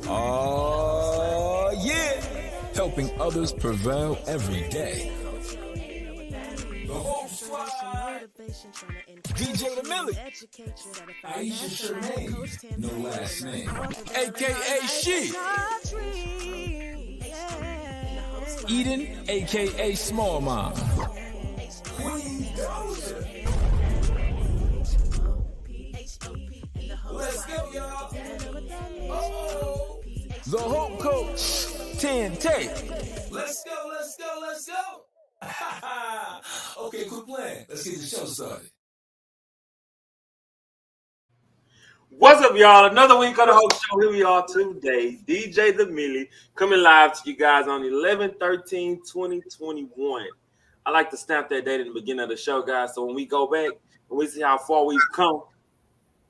Oh, yeah. Helping others prevail every day. The whole squad. DJ the Millie. H.O.P.E, no last name. A.K.A. She. Eden, A.K.A. Small Mom. Let's go, y'all. Oh. The Hope Coach, 10 Tape. Let's go. Okay, quit playing. Let's get the show started. What's up, y'all? Another week of the Hope Show. Here we are today. DJ the Millie coming live to you guys on 11/13/2021. I like to stamp that date in the beginning of the show, guys. So when we go back and we see how far we've come,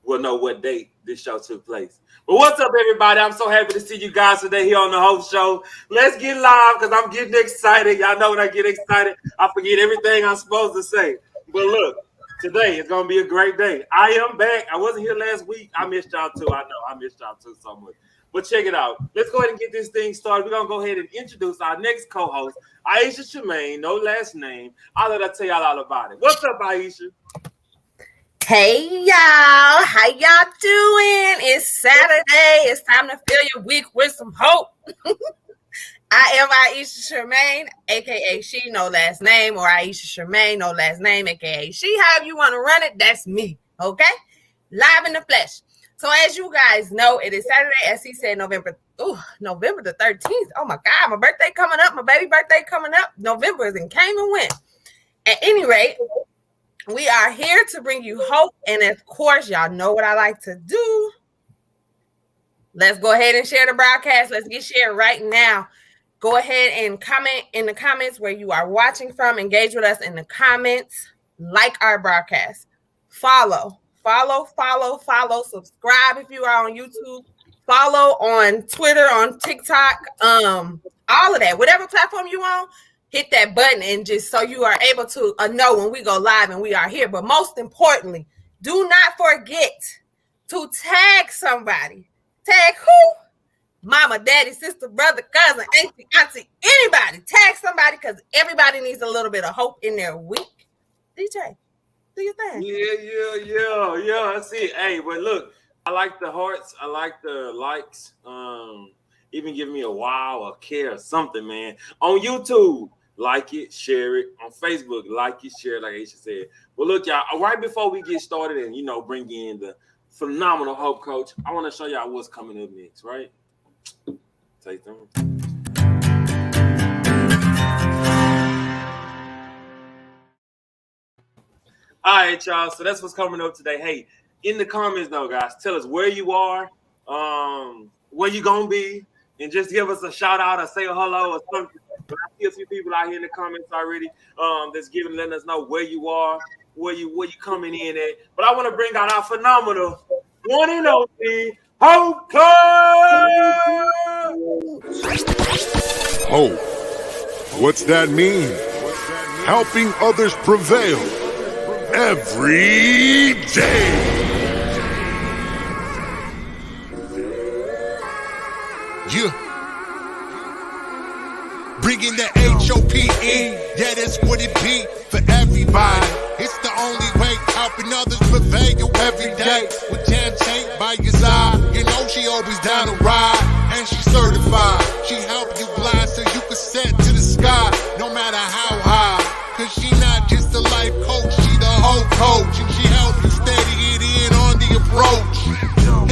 we'll know what date this show took place. But what's up, everybody? I'm so happy to see you guys today here on the Hope Show. Let's get live because I'm getting excited. Y'all know when I get excited, I forget everything I'm supposed to say. But look, today is going to be a great day. I am back. I wasn't here last week. I missed y'all too. I know. I missed y'all too so much. But check it out. Let's go ahead and get this thing started. We're going to go ahead and introduce our next co-host, H.O.P.E, no last name. I'll let her tell y'all all about it. What's up, Aisha? Hey y'all, how y'all doing? It's Saturday. It's time to fill your week with some hope. I am H.O.P.E, aka She, no last name, or H.O.P.E, no last name, aka She. However you want to run it, that's me. Okay, live in the flesh. So as you guys know, it is Saturday, as he said, November the 13th. Oh my God, my birthday coming up, my baby birthday coming up. November is and came and went. At any rate, we are here to bring you hope, and of course, y'all know what I like to do. Let's go ahead and share the broadcast. Let's get shared right now. Go ahead and comment in the comments where you are watching from. Engage with us in the comments. Like our broadcast. Follow. Subscribe if you are on YouTube. Follow on Twitter, on TikTok, all of that. Whatever platform you on, hit that button and just so you are able to know when we go live and we are here. But most importantly, do not forget to tag somebody. Tag who? Mama, daddy, sister, brother, cousin, auntie, anybody. Tag somebody because everybody needs a little bit of hope in their week. DJ, do your thing. Yeah. I see. Hey, but look, I like the hearts. I like the likes. Even give me a wow, a care, or something, man. On YouTube, like it, share it. On Facebook, like it, share it, like Aisha said. Well, look, y'all, right before we get started and, bring in the phenomenal Hope Coach, I want to show y'all what's coming up next, right? Take them. All right, y'all. So that's what's coming up today. Hey, in the comments, though, guys, tell us where you are, where you going to be, and just give us a shout out or say a hello or something. But I see a few people out here in the comments already that's letting us know where you are, where you coming in at. But I want to bring out our phenomenal one and only Hope Coach! Hope. What's that mean? Helping others prevail every day. Yeah. Bringing the H.O.P.E, yeah, that's what it be for everybody. It's the only way, helping others prevail every day. With 10 Tape by your side, she always down to ride. And she certified, she help you glide so you can set to the sky, no matter how high. Cause she not just a life coach, she the whole coach. And she help you steady it in on the approach.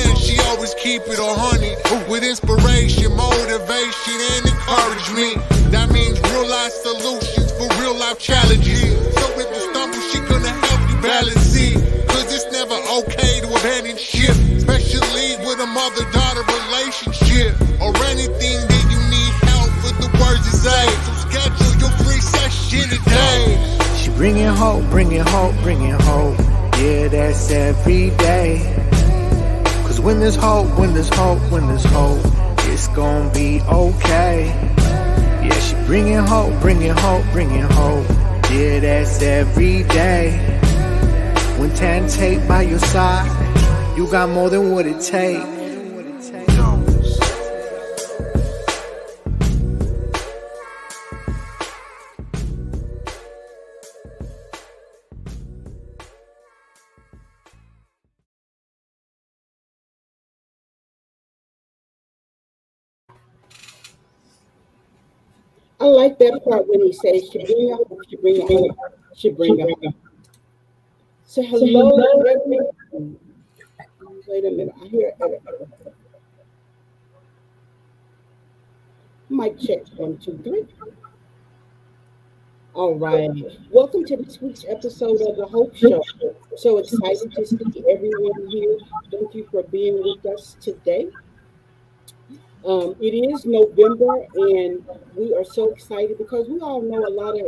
And she always keep it 100 with inspiration, motivation, and encouragement. That means real life solutions for real life challenges. So if you stumble, she gonna help you balance it. Cause it's never okay to abandon ship, especially with a mother-daughter relationship or anything that you need help with the words to say. So schedule your free session today. She bringing hope. Yeah, that's every day. Cause when there's hope, it's gonna be okay. Yeah, she bringing hope. Yeah, that's every day. When 10 Tape by your side, you got more than what it takes. I like that part when he says, Shabrina Hope, Shabrina Hope, Shabrina Hope. So hello, everyone. Wait a minute. I hear mic check 1, 2, 3. All right. Welcome to this week's episode of the Hope Show. So excited to see everyone here. Thank you for being with us today. It is November, and we are so excited because we all know a lot of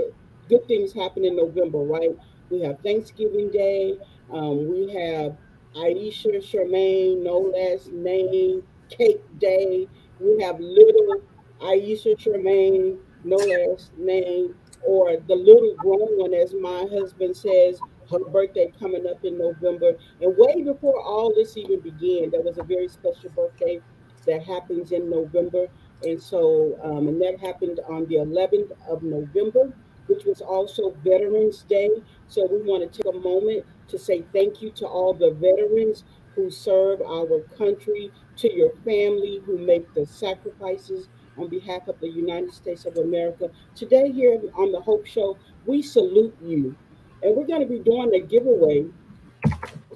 good things happen in November, right? We have Thanksgiving Day, we have Aisha Charmaine, no last name, Cake Day. We have little Aisha Charmaine, no last name, or the little grown one, as my husband says, her birthday coming up in November. And way before all this even began, there was a very special birthday that happens in November. And that happened on the 11th of November, which was also Veterans Day. So we want to take a moment to say thank you to all the veterans who serve our country, to your family who make the sacrifices on behalf of the United States of America. Today, here on the Hope Show, we salute you. And we're going to be doing a giveaway.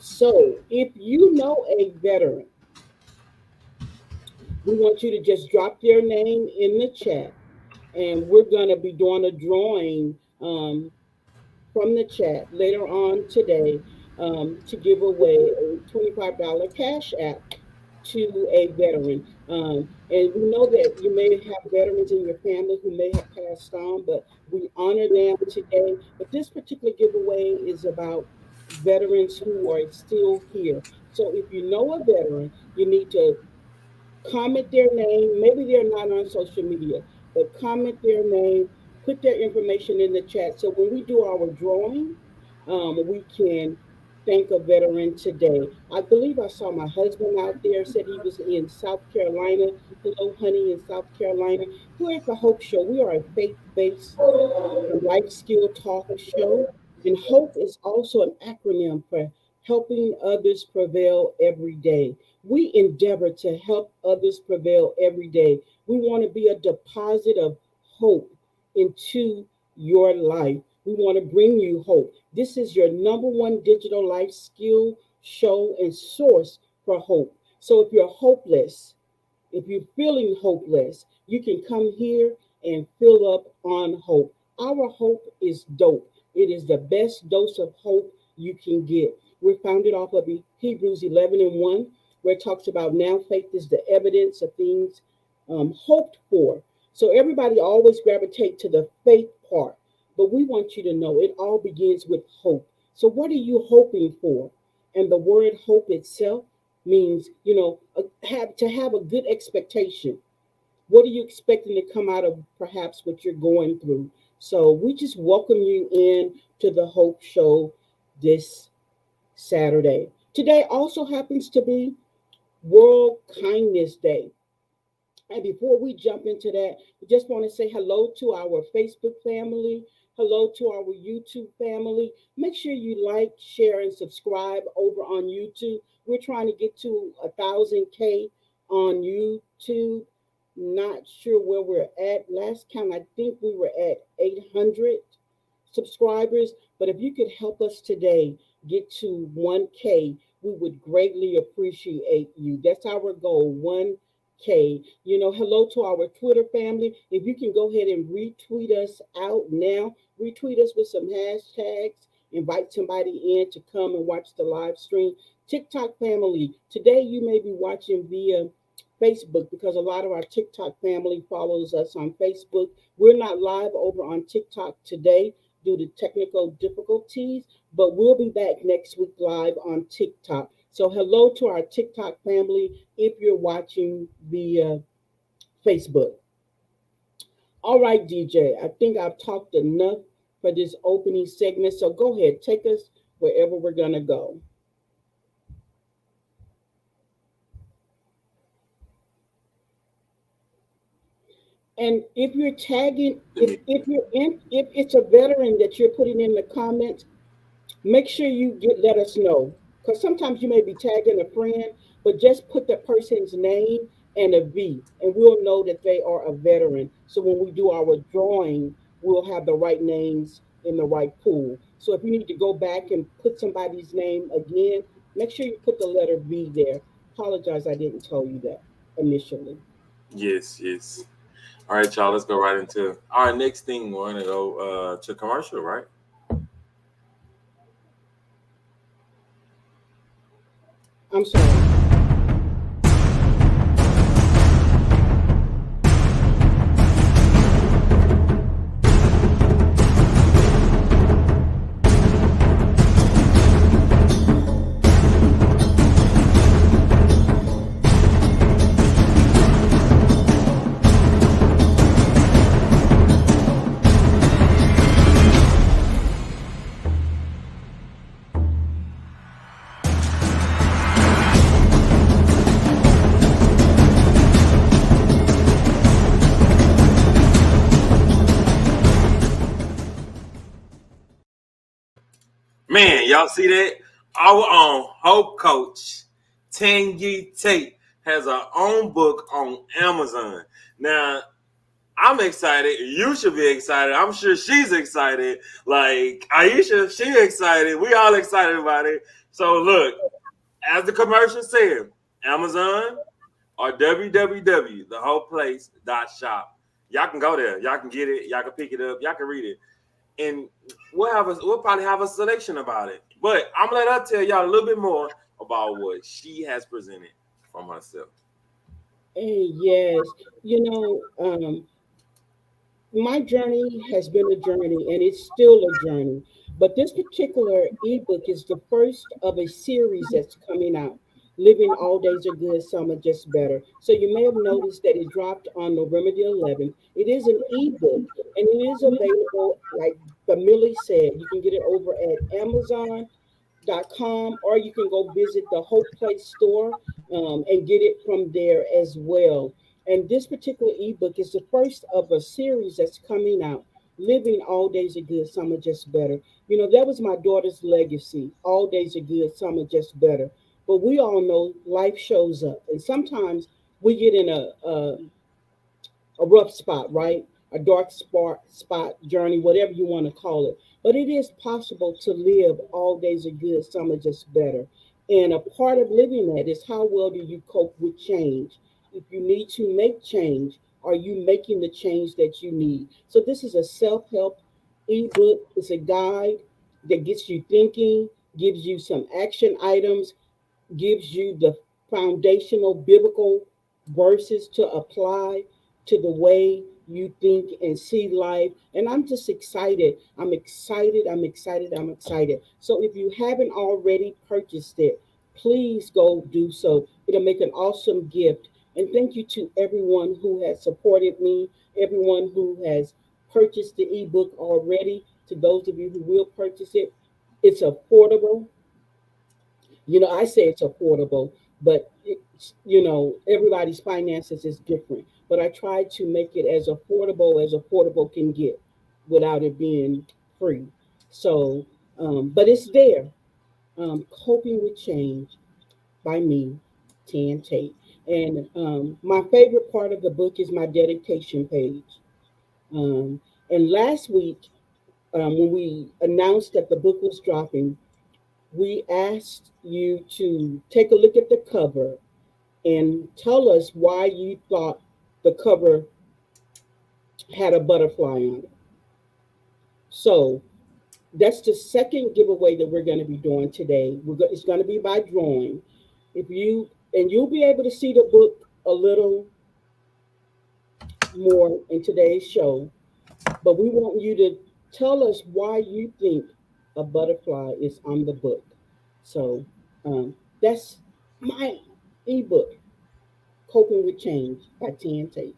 So if you know a veteran, we want you to just drop their name in the chat, and we're going to be doing a drawing from the chat later on today to give away a $25 cash app to a veteran. And we know that you may have veterans in your family who may have passed on, but we honor them today. But this particular giveaway is about veterans who are still here. So if you know a veteran, you need to comment their name. Maybe they're not on social media, but comment their name, put their information in the chat. So when we do our drawing, we can thank a veteran today. I believe I saw my husband out there, said he was in South Carolina. Hello, honey, in South Carolina. Here at the Hope Show, we are a faith based life skill talk show. And HOPE is also an acronym for helping others prevail every day. We endeavor to help others prevail every day. We want to be a deposit of hope into your life. We want to bring you hope. This is your number one digital life skill show and source for hope. So if you're hopeless, if you're feeling hopeless, you can come here and fill up on hope. Our hope is dope. It is the best dose of hope you can get. We're founded off of Hebrews 11 and 1, where it talks about now faith is the evidence of things hoped for. So everybody always gravitate to the faith part, but we want you to know it all begins with hope. So what are you hoping for? And the word hope itself means, have a good expectation. What are you expecting to come out of perhaps what you're going through? So we just welcome you in to the Hope Show this Saturday. Today also happens to be World Kindness Day. And before we jump into that, we just want to say hello to our Facebook family. Hello to our YouTube family. Make sure you like, share, and subscribe over on YouTube. We're trying to get to 1,000K on YouTube. Not sure where we're at. Last count, I think we were at 800 subscribers. But if you could help us today get to 1K, we would greatly appreciate you. That's our goal, 1K. Hello to our Twitter family. If you can go ahead and retweet us out now, retweet us with some hashtags, invite somebody in to come and watch the live stream. TikTok family, today you may be watching via Facebook because a lot of our TikTok family follows us on Facebook. We're not live over on TikTok today due to technical difficulties, but we'll be back next week live on TikTok. So hello to our TikTok family if you're watching via Facebook. All right, DJ, I think I've talked enough for this opening segment. So go ahead, take us wherever we're going to go. And if you're tagging, if it's a veteran that you're putting in the comments, make sure you let us know because sometimes you may be tagging a friend, but just put the person's name and a V, and we'll know that they are a veteran. So when we do our drawing, we'll have the right names in the right pool. So if you need to go back and put somebody's name again, make sure you put the letter V there. Apologize, I didn't tell you that initially. Yes, yes. All right, y'all. Let's go right into our next thing. We're gonna go to commercial, right? I'm sorry. Man, y'all see that? Our own Hope Coach Tangi Tate has her own book on Amazon. Now, I'm excited. You should be excited. I'm sure she's excited. Like Aisha, she excited. We all excited about it. So look, as the commercial said, Amazon or www.thehopeplace.shop. Y'all can go there. Y'all can get it. Y'all can pick it up. Y'all can read it. And we'll probably have a selection about it. But I'm gonna let her tell y'all a little bit more about what she has presented from herself. Hey, yes. My journey has been a journey and it's still a journey. But this particular ebook is the first of a series that's coming out. Living All Days Are Good, Some Are Just Better. So you may have noticed that it dropped on November the 11th. It is an ebook and it is available, like the Millie said, you can get it over at Amazon.com, or you can go visit the Hope Place store and get it from there as well. And this particular ebook is the first of a series that's coming out. Living All Days Are Good, Some Are Just Better. That was my daughter's legacy. All days are good, some are just better. But we all know life shows up, and sometimes we get in a rough spot, right? A dark spot journey, whatever you want to call it. But it is possible to live all days are good, some are just better. And a part of living that is how well do you cope with change? If you need to make change, are you making the change that you need? So this is a self-help ebook. It's a guide that gets you thinking, gives you some action items, gives you the foundational biblical verses to apply to the way you think and see life. And I'm just excited. I'm excited. I'm excited. I'm excited. So if you haven't already purchased it, please go do so. It'll make an awesome gift. And thank you to everyone who has supported me, everyone who has purchased the ebook already, to those of you who will purchase it. It's affordable. I say it's affordable, but everybody's finances is different. But I try to make it as affordable can get without it being free. So, but it's there. Coping with Change by me, Tan Tate. And my favorite part of the book is my dedication page. And last week, when we announced that the book was dropping, we asked you to take a look at the cover and tell us why you thought the cover had a butterfly on it. So that's the second giveaway that we're going to be doing today. It's going to be by drawing. If you and you'll be able to see the book a little more in today's show, but we want you to tell us why you think a butterfly is on the book. So that's my ebook, Coping with Change by TNT.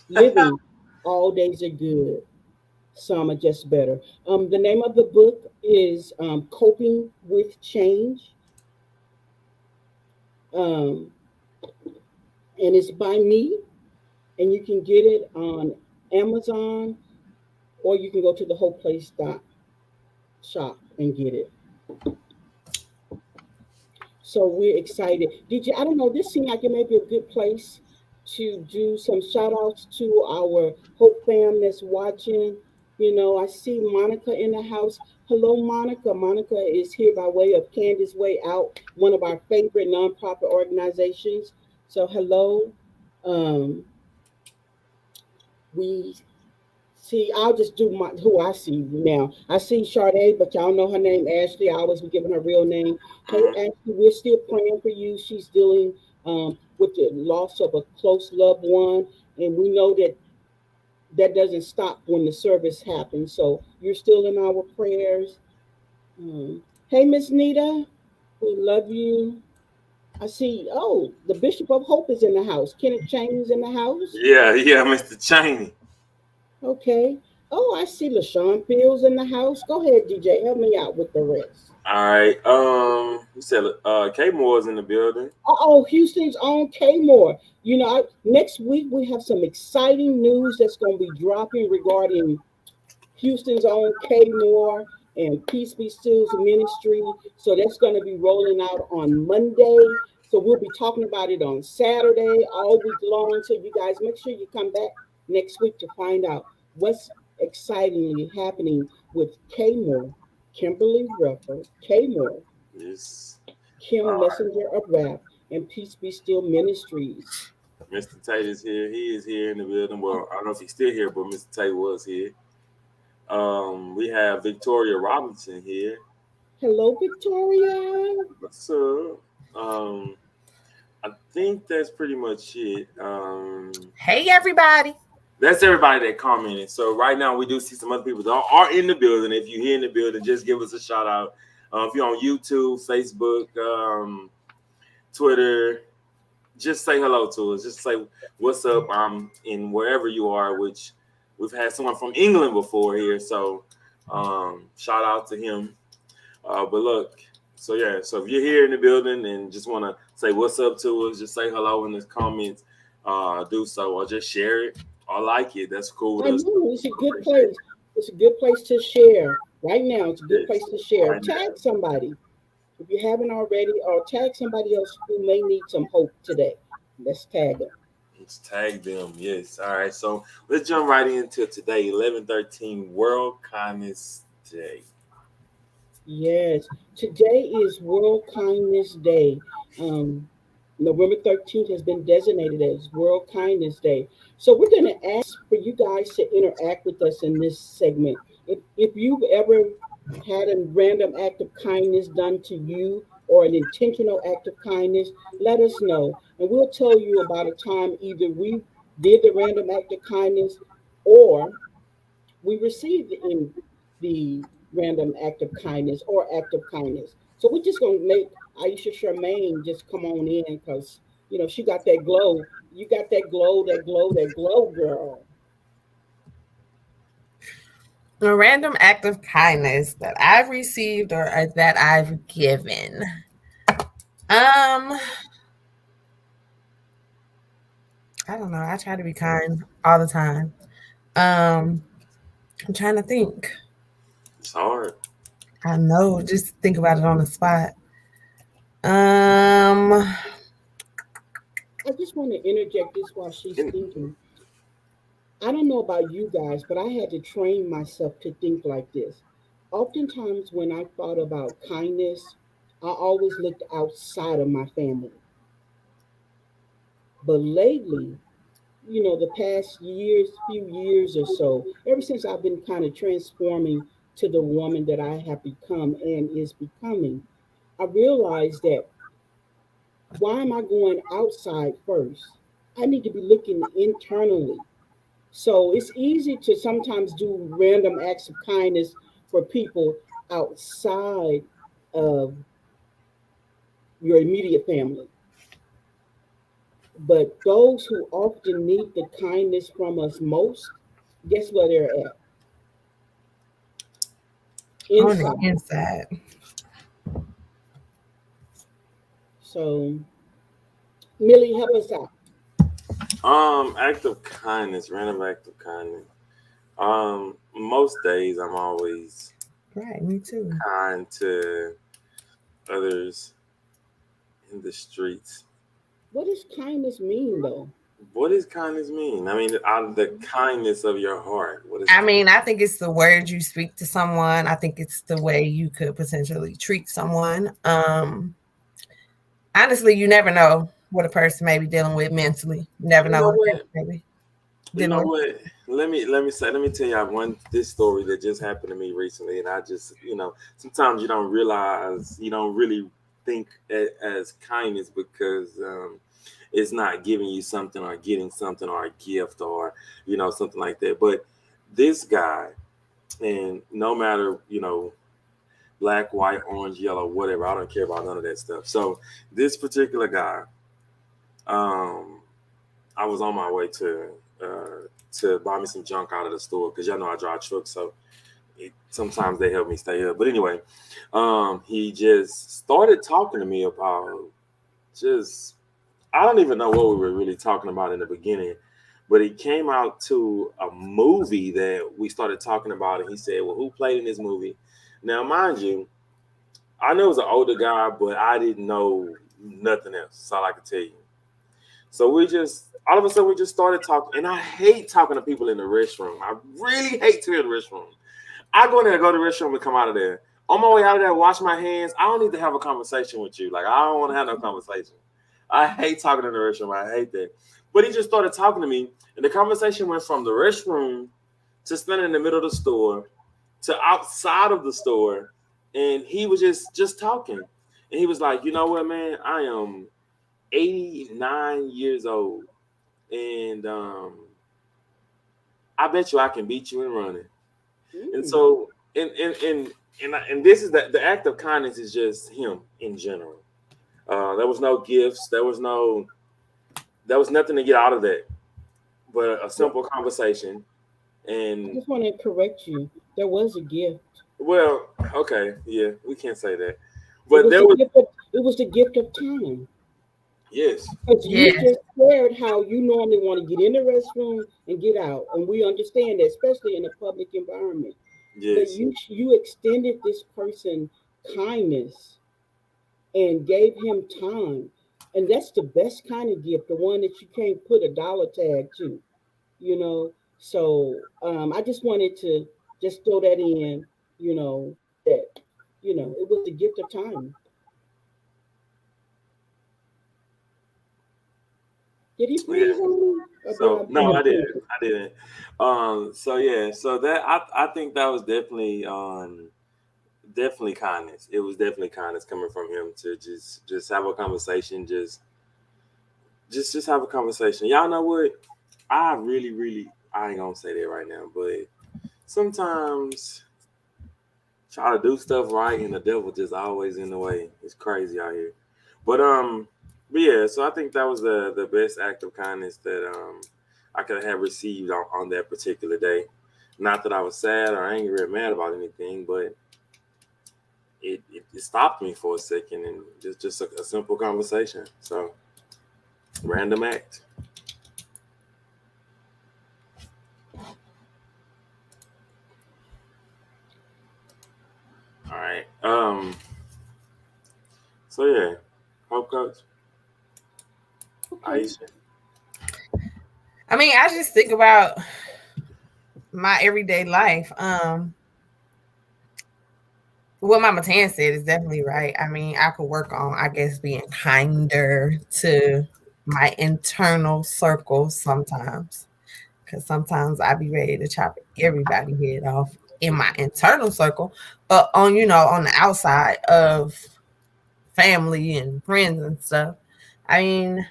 Living All Days Are Good, Some Are Just Better. The name of the book is Coping with Change, um, and it's by me, and you can get it on Amazon, or you can go to the shop and get it. So we're excited. I don't know, this seemed like it may be a good place to do some shout outs to our Hope fam that's watching. I see Monica in the house. Hello, Monica. Monica is here by way of Candace Way Out, one of our favorite nonprofit organizations. So, hello. Um, we see, I'll just do who I see now. I see Sade, but y'all know her name, Ashley. I always be giving her real name. Hey, Mhm. Ashley, we're still praying for you. She's dealing with the loss of a close loved one, and we know that that doesn't stop when the service happens. So you're still in our prayers. Hey, Miss Nita, we love you. I see. Oh, the Bishop of Hope is in the house. Kenneth Chains in the house. Yeah, Mr. Cheney. Okay. Oh, I see LaShawn Fields in the house. Go ahead, DJ. Help me out with the rest. All right. You said K Moore's in the building. Oh, Houston's own K Moore. Next week we have some exciting news that's going to be dropping regarding Houston's own K Moore and Peace Be Still's ministry. So that's going to be rolling out on Monday. So we'll be talking about it on Saturday all week long. So you guys make sure you come back next week to find out what's excitingly happening with K Moore, Kimberly Ruffer, K Moore, Yes. Kim Messenger of Rap, and Peace Be Still Ministries. Mr. Tate is here. He is here in the building. Well, I don't know if he's still here, but Mr. Tate was here. We have Victoria Robinson here. Hello, Victoria. What's up? Um, I think that's pretty much it. Hey, everybody. That's everybody that commented. So right now we do see some other people that are in the building. If you're here in the building, just give us a shout out. If you're on YouTube, Facebook, Twitter, just say hello to us. Just say what's up. In wherever you are, which we've had someone from England before here. So shout out to him. But look, so yeah, so if you're here in the building and just want to say what's up to us, just say hello in the comments. Do so or just share it or like it. That's cool with I us. know it's a good Appreciate place. It's a good place to share. Right now, it's a good it. place to share. Right now. Tag somebody if you haven't already, or tag somebody else who may need some hope today. Let's tag them. Let's tag them. Yes. All right. So let's jump right into today, 11/13 World Kindness Day. Yes, today is World Kindness Day. Um, November 13th has been designated as World Kindness Day. So we're going to ask for you guys to interact with us in this segment. If you've ever had a random act of kindness done to you or an intentional act of kindness, let us know. And we'll tell you about a time either we did the random act of kindness or we received in the random act of kindness or act of kindness. So we're just gonna make Aisha Charmaine just come on in because she got that glow. You got that glow, that glow, that glow, girl. A random act of kindness that I've received or that I've given. Um, I don't know. I try to be kind all the time. Um, I'm trying to think. It's hard. I know. Just think about it on the spot. Um, I just want to interject this while she's And thinking. I don't know about you guys, but I had to train myself to think like this. Oftentimes, when I thought about kindness, I always looked outside of my family. But lately, the past few years or so, ever since I've been kind of transforming to the woman that I have become and is becoming, I realized that why am I going outside first? I need to be looking internally. So it's easy to sometimes do random acts of kindness for people outside of your immediate family. But those who often need the kindness from us most, guess where they're at? on the Inside. inside. So, Millie, help us out. act of kindness, random act of kindness. Most days I'm always Right, me too. kind to others in the streets. What does kindness mean, though? What does kindness mean? I mean, out of the kindness of your heart. What is I kindness? mean, I think it's the words you speak to someone. I think it's the way you could potentially treat someone. Honestly, you never know what a person may be dealing with mentally. You never You know know what what? they may be You dealing know with. what? Let me tell you one this story that just happened to me recently, and I just sometimes you don't realize you don't really think as kindness because it's not giving you something or getting something or a gift or something like that. But this guy, and no matter black, white, orange, yellow, whatever, I don't care about none of that stuff. So this particular guy, um, I was on my way to buy me some junk out of the store because y'all know I drive trucks, so sometimes they help me stay up. But anyway, he just started talking to me about just I don't even know what we were really talking about in the beginning, but he came out to a movie that we started talking about, and he said, "Well, who played in this movie?" Now, mind you, I know it was an older guy, but I didn't know nothing else. That's all I could tell you. So we just all of a sudden we just started talking, and I hate talking to people in the restroom. I really hate to be in the restroom. I go in there, go to the restroom, and come out of there. On my way out of there, wash my hands. I don't need to have a conversation with you. Like I don't want to have no conversation. I hate talking in the restroom. I hate that. But he just started talking to me, and the conversation went from the restroom to standing in the middle of the store to outside of the store, and he was just talking. And he was like, "You know what, man? I am 89 years old, and I bet you I can beat you in running." And Mm. so, and this is the act of kindness is just him in general. There was no gifts. There was nothing to get out of that, but a Well, simple conversation. I And just want to correct you. There was a gift. well, okay, yeah, we can't say that, It but was there the was gift of it was the gift of time. yes, Because Yeah. you just shared how you normally want to get in the restroom and get out, and we understand that, especially in a public environment. But yes, you extended this person kindness and gave him time, and that's the best kind of gift, the one that you can't put a dollar tag to, you know. So I just wanted to just throw that in, that it was the gift of time. Did he yeah. freeze on me, or did I So no, breathe? I didn't. So yeah, so that I think that was definitely kindness. It was definitely kindness coming from him to just have a conversation, just have a conversation. Y'all know what? I really, really, I ain't gonna say that right now, but sometimes try to do stuff right and the devil just always in the way. It's crazy out here. But but yeah, so I think that was the best act of kindness that I could have received on that particular day. Not that I was sad or angry or mad about anything, but it stopped me for a second and just a simple conversation. So random act. All right. So yeah, Hope Coach Okay. Aisha. I mean, I just think about my everyday life. What Mama Tan said is definitely right. I mean, I could work on, I guess, being kinder to my internal circle sometimes. Because sometimes I be ready to chop everybody head off in my internal circle. But on the outside of family and friends and stuff, I mean,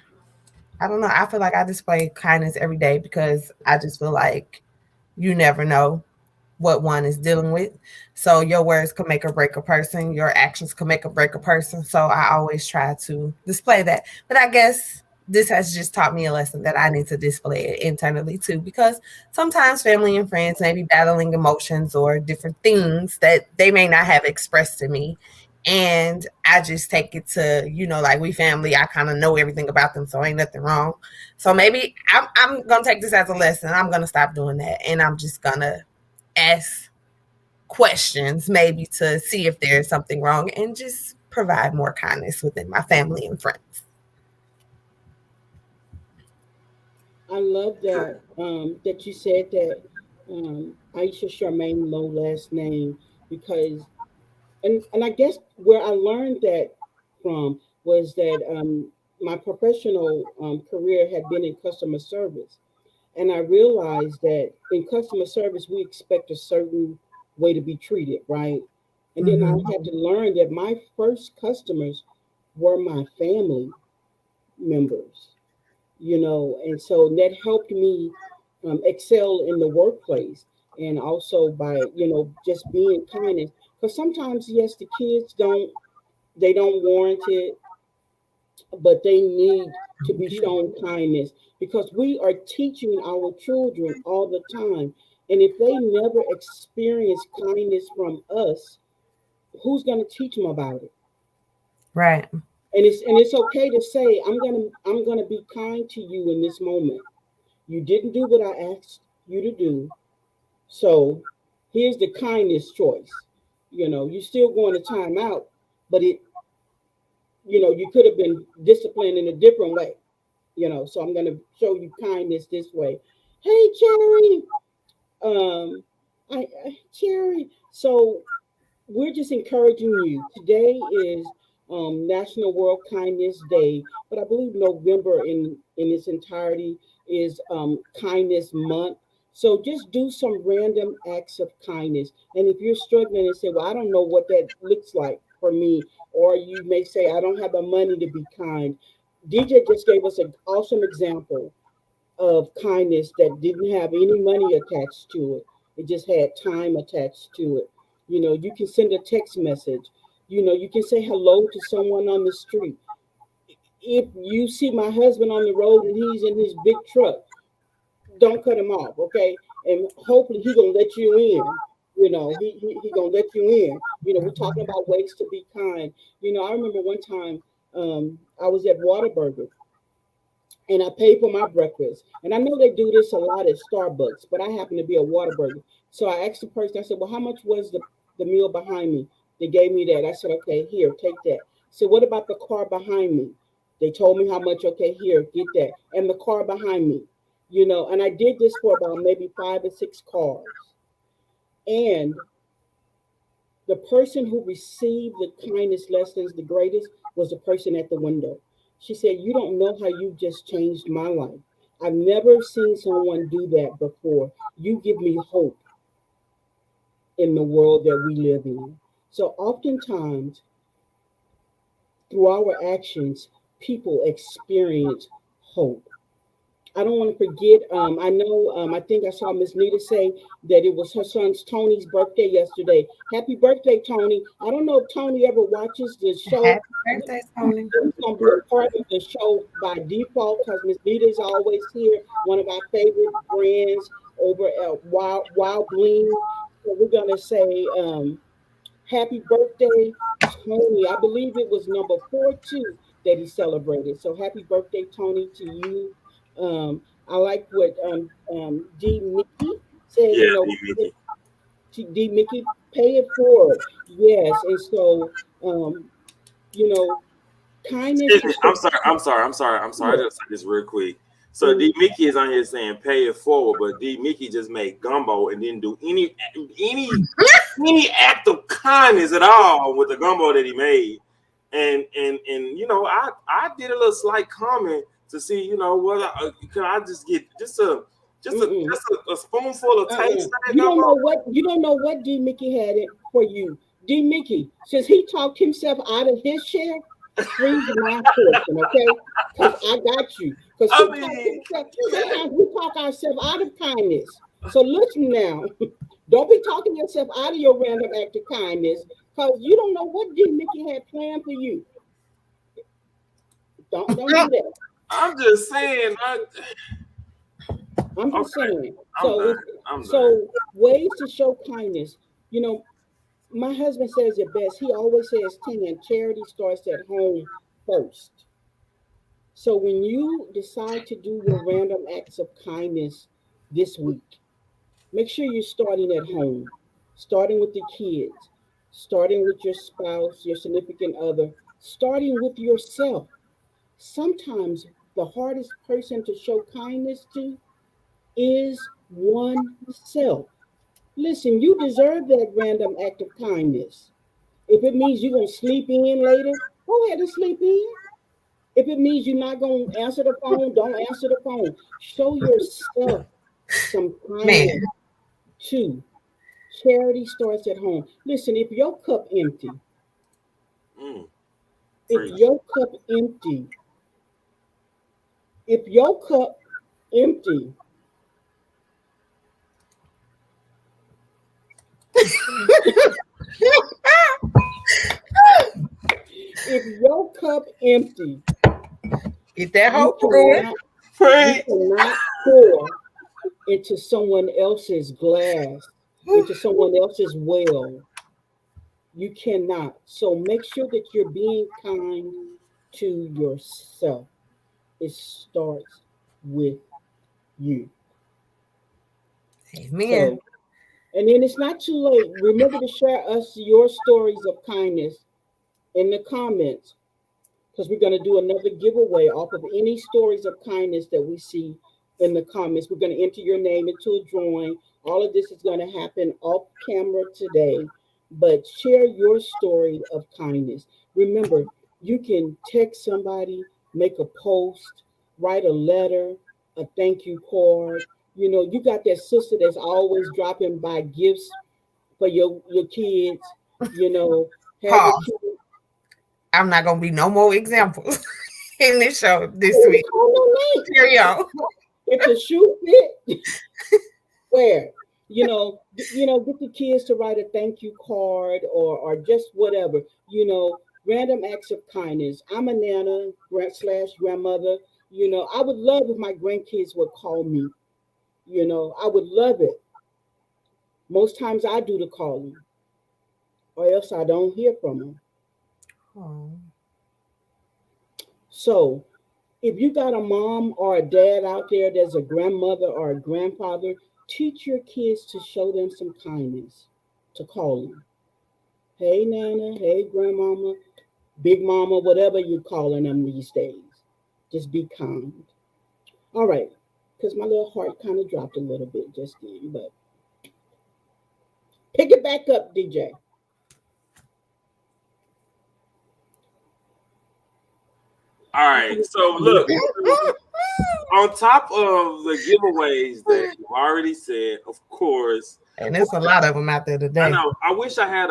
I don't know. I feel like I display kindness every day because I just feel like you never know what one is dealing with. So your words can make or break a person, your actions can make or break a person. So I always try to display that. But I guess this has just taught me a lesson that I need to display it internally too, because sometimes family and friends may be battling emotions or different things that they may not have expressed to me. And I just take it to, like we family, I kind of know everything about them, so ain't nothing wrong. So maybe I'm going to take this as a lesson. I'm going to stop doing that. And I'm just going to ask questions maybe to see if there's something wrong and just provide more kindness within my family and friends. I love that that you said that Aisha Charmaine Low last name because and I guess where I learned that from was that my professional career had been in customer service, and I realized that in customer service we expect a certain way to be treated, right? And then I Mm-hmm. had to learn that my first customers were my family members, and so that helped me excel in the workplace, and also by just being kindness, because sometimes yes the kids don't warrant it, but they need to be shown kindness because we are teaching our children all the time, and if they never experience kindness from us, who's going to teach them about it? Right. And it's okay to say I'm going to be kind to you in this moment. You didn't do what I asked you to do. So here's the kindness choice. You're still going to time out, but you could have been disciplined in a different way. So I'm going to show you kindness this way. Hey, Cherry. Cherry. So we're just encouraging you. Today is National World Kindness Day, but I believe November in its entirety is Kindness Month. So just do some random acts of kindness. And if you're struggling and say, "Well, I don't know what that looks like for me," or you may say, "I don't have the money to be kind," DJ just gave us an awesome example of kindness that didn't have any money attached to it. It just had time attached to it. You can send a text message. You can say hello to someone on the street. If you see my husband on the road and he's in his big truck, don't cut him off, okay? And hopefully he gonna let you in. He gonna let you in. We're talking about ways to be kind. I remember one time I was at Whataburger and I paid for my breakfast. And I know they do this a lot at Starbucks, but I happen to be a Whataburger. So I asked the person, I said, "Well, how much was the meal behind me?" They gave me that. I said, "Okay, here, take that." So what about the car behind me? They told me how much, okay, here, get that. And the car behind me, and I did this for about maybe 5 or 6 cars. And the person who received the kindness lessons the greatest was the person at the window. She said, "You don't know how you just changed my life. I've never seen someone do that before. You give me hope in the world that we live in." So oftentimes, through our actions, people experience hope. I don't want to forget. I know. I think I saw Miss Nita say that it was her son's Tony's birthday yesterday. Happy birthday, Tony! I don't know if Tony ever watches the show. Happy birthday, Tony. He's gonna be a part of the show by default because Miss Nita is always here. One of our favorite brands over at Wild Bling. So we're gonna say happy birthday, Tony. I believe it was number 42 that he celebrated. So happy birthday, Tony, to you. I like what D. Mickey said. Yeah, D Mickey. D. Mickey, pay it forward. Yes, and so you know, kindness Excuse is me. showing. I'm sorry. I Yeah. just say this real quick. So Mhm. D Mickey is on here saying pay it forward, but D Mickey just made gumbo and didn't do any any act of kindness at all with the gumbo that he made. And I did a little slight comment to see what can I just get Mm-mm. a spoonful of taste Uh-uh. of that gumbo. You don't know what D. Mickey had it for you. D. Mickey, since he talked himself out of his share, freeze my portion, okay? Because I got you. Because I he talked mean, himself. Sometimes we talk ourselves out of kindness. So listen now. Don't be talking yourself out of your random act of kindness because you don't know what D. Mickey had planned for you. Don't do that. I'm just saying. I'm just Okay, saying. I'm So done. it's I'm done. so ways to show kindness. You know, my husband says it best. He always says, "Tan, charity starts at home first." So when you decide to do your random acts of kindness this week, make sure you're starting at home, starting with the kids, starting with your spouse, your significant other, starting with yourself. Sometimes the hardest person to show kindness to is oneself. Listen, you deserve that random act of kindness. If it means you're going to sleep in later, go ahead and sleep in. If it means you're not going to answer the phone, don't answer the phone. Show yourself some Man, kindness too. Charity starts at home. Listen, if your cup empty, Mm, if preach. your cup empty, if your cup empty, if your cup empty, get that you hope brewing. cannot you Preach. cannot pour into someone else's glass, into someone else's well. You cannot. So make sure that you're being kind to yourself. It starts with you. Amen. So, and then it's not too late. Remember to share us your stories of kindness in the comments, because we're going to do another giveaway off of any stories of kindness that we see in the comments. We're going to enter your name into a drawing. All of this is going to happen off camera today, but share your story of kindness. Remember, you can text somebody, make a post, write a letter, a thank you card. You know, you got that sister that's always dropping by gifts for your kids. You know, have your Pause. kids. I'm not gonna be no more examples in this show this Oh, week. call no name. Carry on. If the shoe fit, wear. Get the kids to write a thank you card or just whatever. Random acts of kindness. I'm a nana slash grandmother. I would love if my grandkids would call me. I would love it. Most times I do the calling, or else I don't hear from them. Oh, So if you got a mom or a dad out there that's a grandmother or a grandfather, teach your kids to show them some kindness, to call them. Hey, Nana. Hey, Grandmama. Big Mama, whatever you're calling them these days. Just be kind. All right. Because my little heart kind of dropped a little bit just then, but pick it back up, DJ. All right. So look, on top of the giveaways that you already said, of course, and there's a lot of them out there I today. know. I wish I had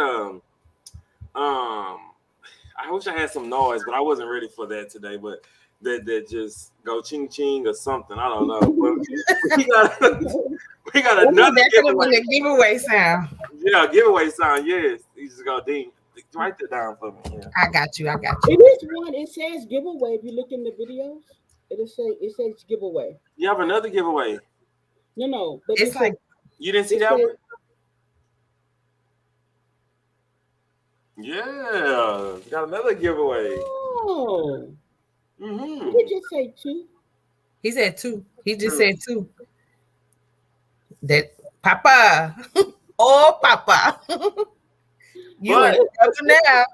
I wish I had some noise, but I wasn't ready for that today. But that just go ching ching or something. I don't know. But we got another That could have giveaway. been a giveaway sound. Yeah, giveaway sound. Yes, you just go ding. Write that down for me. Yeah. I got you. It is one. It says giveaway. If you look in the videos, it says giveaway. You have another giveaway. No, but It's like You didn't see it that says, one? Yeah, got another giveaway. oh, Mm-hmm. did you say two? he said two. He just said two. That Papa. Oh, Papa. You But in trouble now.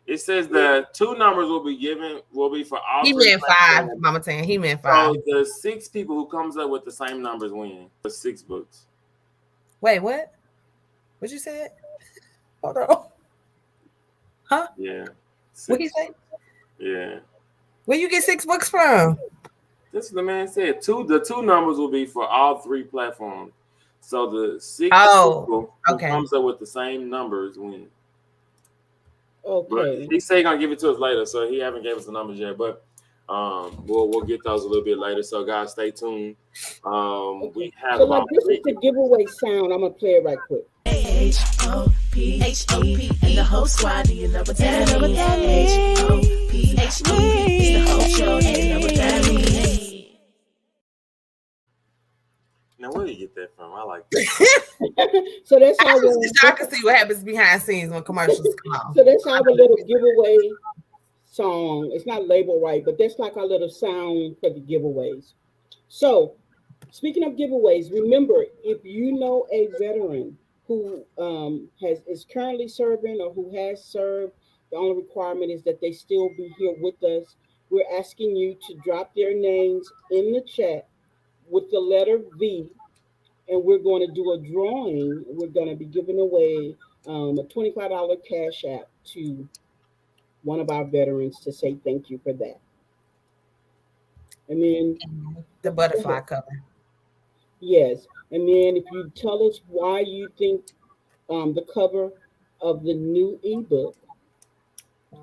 it says the two numbers will be for all He three meant five, platforms. Mama Tan. He meant five. So the 6 people who comes up with the same numbers win. The 6 books. Wait, what? What you said? Hold on. Huh? Yeah. What he 6. say? Yeah. Where you get 6 books from? This is the man said. The two numbers will be for all 3 platforms. So the 6 Oh, people who okay. comes up with the same numbers win. But Okay. he said he's gonna give it to us later, so he haven't gave us the numbers yet. But we'll get those a little bit later. So guys, stay tuned. We have So about this is the giveaway sound. I'm gonna play it right quick. H.O.P. H.O.P. and the whole squad. Do you know what that means? H.O.P. H.O.P. It's the whole show. Do you know what that means? now where do you get that from? I like that. So that's I how can see what happens behind scenes when commercials come on. So that's our little giveaway song. It's not labeled right, but that's like our little sound for the giveaways. So, speaking of giveaways, remember if you know a veteran who is currently serving or who has served, the only requirement is that they still be here with us we're asking you to drop their names in the chat with the letter V, and we're going to do a drawing. We're going to be giving away a $25 cash app to one of our veterans to say thank you for that. And then, The go butterfly ahead. cover. Yes. And then if you tell us why you think the cover of the new ebook,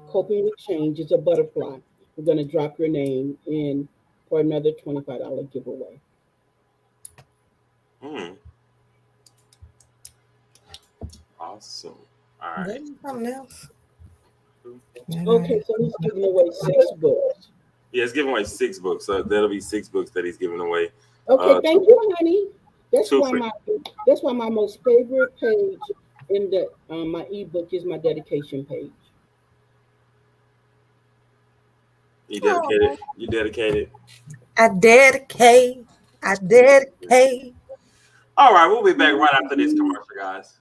Coping with Change, is a butterfly, we're going to drop your name in for another $25 giveaway. Hmm. Awesome. All right. Something else. Okay, so he's giving away 6 books. Yeah, it's giving away 6 books. So that'll be 6 books that he's giving away. Okay, thank you, honey. That's Two why for my that's why my most favorite page in the my ebook is my dedication page. you dedicated. You dedicated. I dedicate. I dedicate. All right, we'll be back right after this commercial, guys.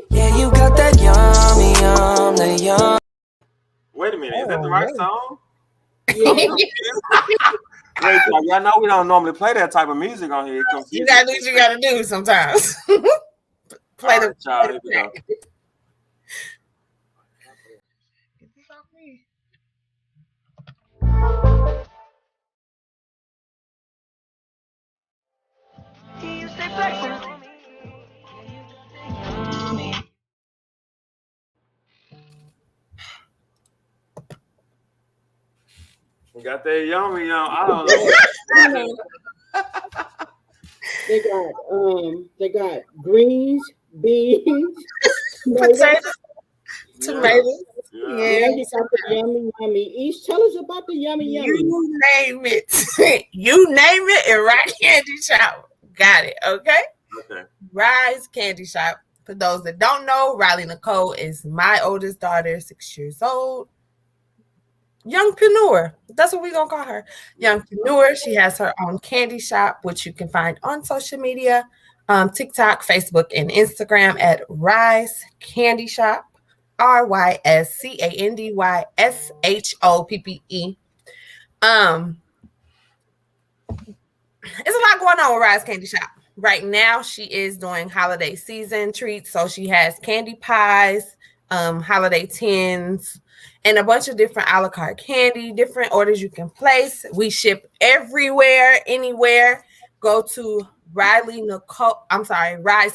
Yeah, you got that yummy, the yum. Wait a minute, is that the right song? Yeah. Wait, y'all know we don't normally play that type of music on here. You gotta do what you gotta do sometimes. Play All right, y'all, here we go. We got that yummy, I don't know. They got greens, beans, Potatoes, tomatoes. Yeah. and you got the yummy yummy. Each tell us about the yummy yummy. You name it. You name it, and Rise Candy Shop got it. Okay. Okay. Rise Candy Shop. For those that don't know, Riley Nicole is my oldest daughter, 6 years old. Youngpreneur. That's what we're going to call her. Youngpreneur. She has her own candy shop, which you can find on social media, TikTok, Facebook, and Instagram at Rise Candy Shop, RYSCANDYSHOPPE. It's a lot going on with Rise Candy Shop. Right now, she is doing holiday season treats. So she has candy pies, holiday tins, and a bunch of different a la carte candy, different orders you can place. We ship everywhere, anywhere. Go to Rise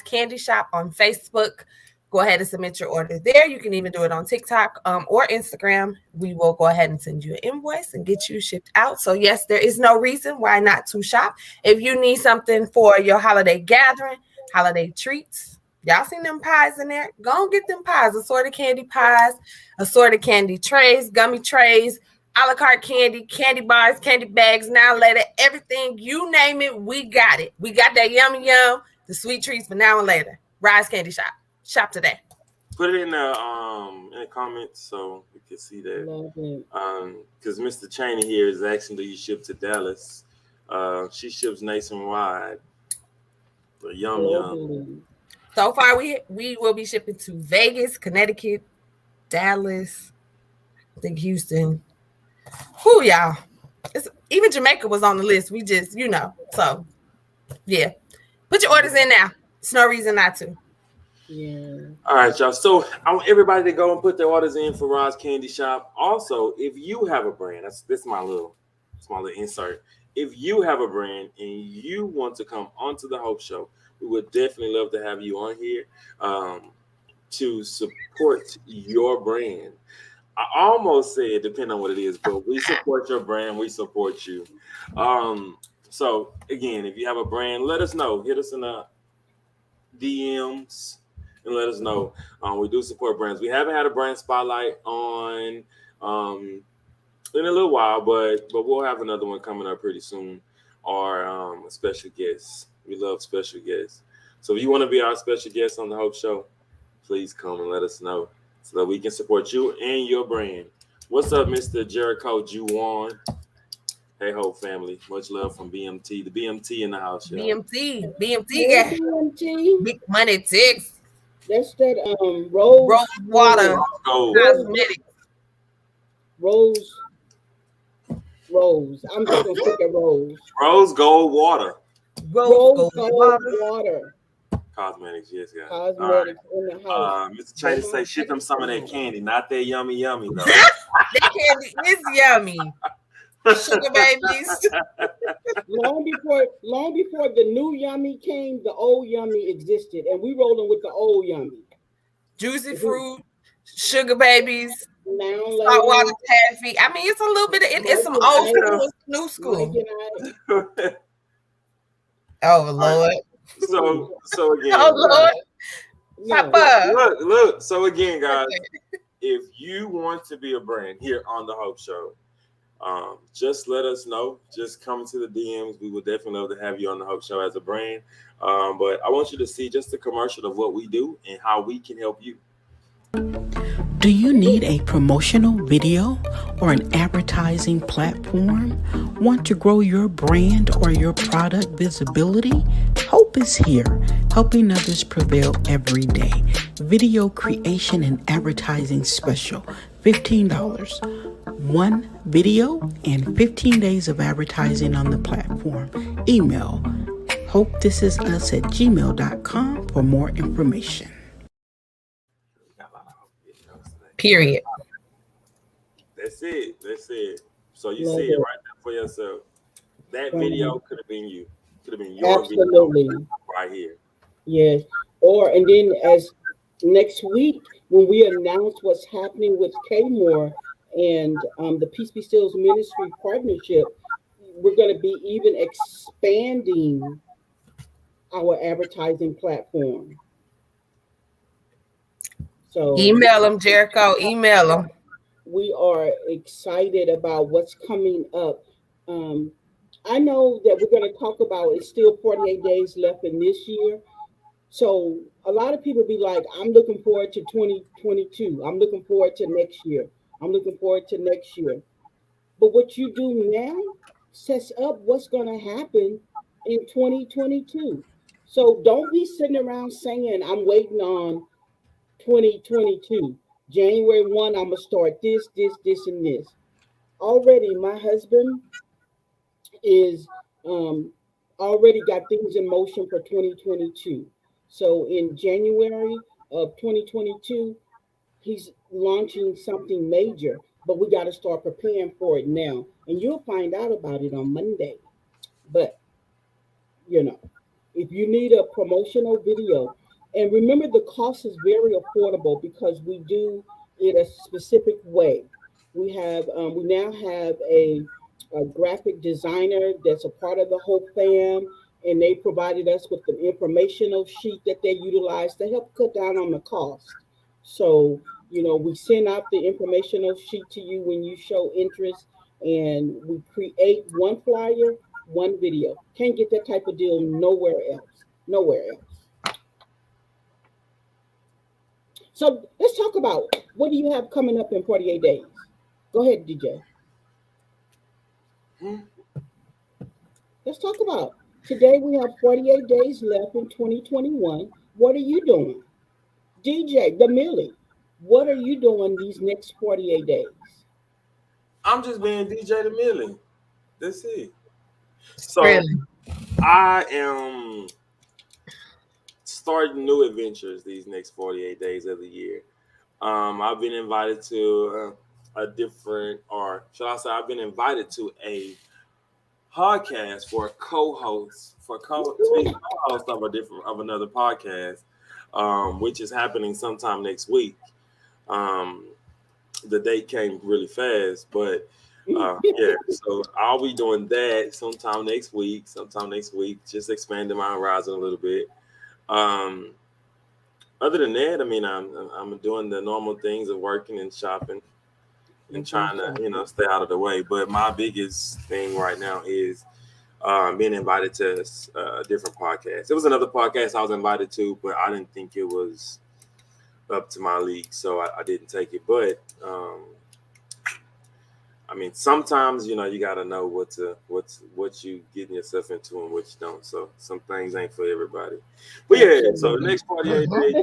Candy Shop on Facebook. Go ahead and submit your order there. You can even do it on TikTok or Instagram. We will go ahead and send you an invoice and get you shipped out. So yes, there is no reason why not to shop. If you need something for your holiday gathering, holiday treats, y'all seen them pies in there? Go and get them pies, assorted candy pies, assorted candy trays, gummy trays, a la carte candy, candy bars, candy bags, now later, everything, you name it, we got it. We got that yummy yum, the sweet treats for now and later. Rise Candy Shop. Shop today. Put it in the comments so we can see that. Love it. Because Mr. Cheney here is asking, do you ship to Dallas? She ships nationwide. But yum. So far, we will be shipping to Vegas, Connecticut, Dallas, I think Houston. Who y'all? Even Jamaica was on the list. We just, so yeah. Put your orders in now. There's no reason not to. Yeah. All right, y'all. So I want everybody to go and put their orders in for Rise Candy Shop. Also, if you have a brand, this my little insert. If you have a brand and you want to come onto the Hope Show, we would definitely love to have you on here to support your brand. I almost said, depending on what it is, but we support your brand. We support you. So again, if you have a brand, let us know. Hit us in the DMs and let us know. We do support brands. We haven't had a brand spotlight on in a little while, but we'll have another one coming up pretty soon. Or a special guest. We love special guests. So if you want to be our special guest on the Hope Show, please come and let us know so that we can support you and your brand. What's up, Mr. Jericho Juwan? Hey, Hope family. Much love from BMT. The BMT in the house, y'all. BMT Hey, BMT. Big money ticks. That's that rose water Go. cosmetics. Rose Rose. I'm just gonna stick at Rose. Rose gold water. Rose Rose gold gold water. water. Cosmetics, yes, guys. All right. Cosmetics in the house. Mr. Cheney say ship him some of that candy, not that yummy though. That candy is yummy. Sugar babies. Long before the new yummy came, the old yummy existed, and we rolling with the old yummy. Juicy fruit, sugar babies, Now saltwater later, taffy. I mean, it's a little bit of it's some old school, it's new school. Oh Lord. So again. Oh Lord. Papa. Look. So again, guys, if you want to be a brand here on the Hope Show, just let us know. Just come to the DMs. We would definitely love to have you on the Hope Show as a brand. But I want you to see just a commercial of what we do and how we can help you. Do you need a promotional video or an advertising platform? Want to grow your brand or your product visibility? Hope is here, helping others prevail every day. Video creation and advertising special, $15. One video and 15 days of advertising on the platform. Email hopethisIsus@gmail.com for more information. Period. That's it. So you see it right there for yourself. That video could have been you. Could have been your video right here. Yes. And then as next week when we announce what's happening with K-More and the Peace Be Still's ministry partnership, we're going to be even expanding our advertising platform. So email them, Jericho. Email them. We are excited about what's coming up. I know that we're going to talk about it's still 48 days left in this year. So a lot of people be like, I'm looking forward to 2022. I'm looking forward to next year. I'm looking forward to next year. But what you do now sets up what's going to happen in 2022. So don't be sitting around saying, I'm waiting on 2022. January 1, I'm going to start this, and this. Already, my husband is already got things in motion for 2022. So in January of 2022, he's launching something major, but we got to start preparing for it now. And you'll find out about it on Monday. But, if you need a promotional video, and remember the cost is very affordable because we do it a specific way. We now have a graphic designer that's a part of the Hope fam, and they provided us with the informational sheet that they utilize to help cut down on the cost. So, we send out the informational sheet to you when you show interest, and we create one flyer, one video. Can't get that type of deal nowhere else. So let's talk about what do you have coming up in 48 days? Go ahead, DJ. Let's talk about today. We have 48 days left in 2021. What are you doing? DJ, the Millie, what are you doing these next 48 days? I'm just being DJ the Millie. That's it. So Really? I am starting new adventures these next 48 days of the year. I've been invited to I've been invited to a podcast for a co-host of another podcast, which is happening sometime next week. The date came really fast, but so I'll be doing that sometime next week, just expanding my horizon a little bit. Other than that, I mean, I'm doing the normal things of working and shopping and trying to, stay out of the way. But my biggest thing right now is being invited to a different podcast. It was another podcast I was invited to, but I didn't think it was up to my league, so I didn't take it. But I mean, sometimes you gotta know what you getting yourself into and what you don't. So some things ain't for everybody. But yeah, so the next 48 days,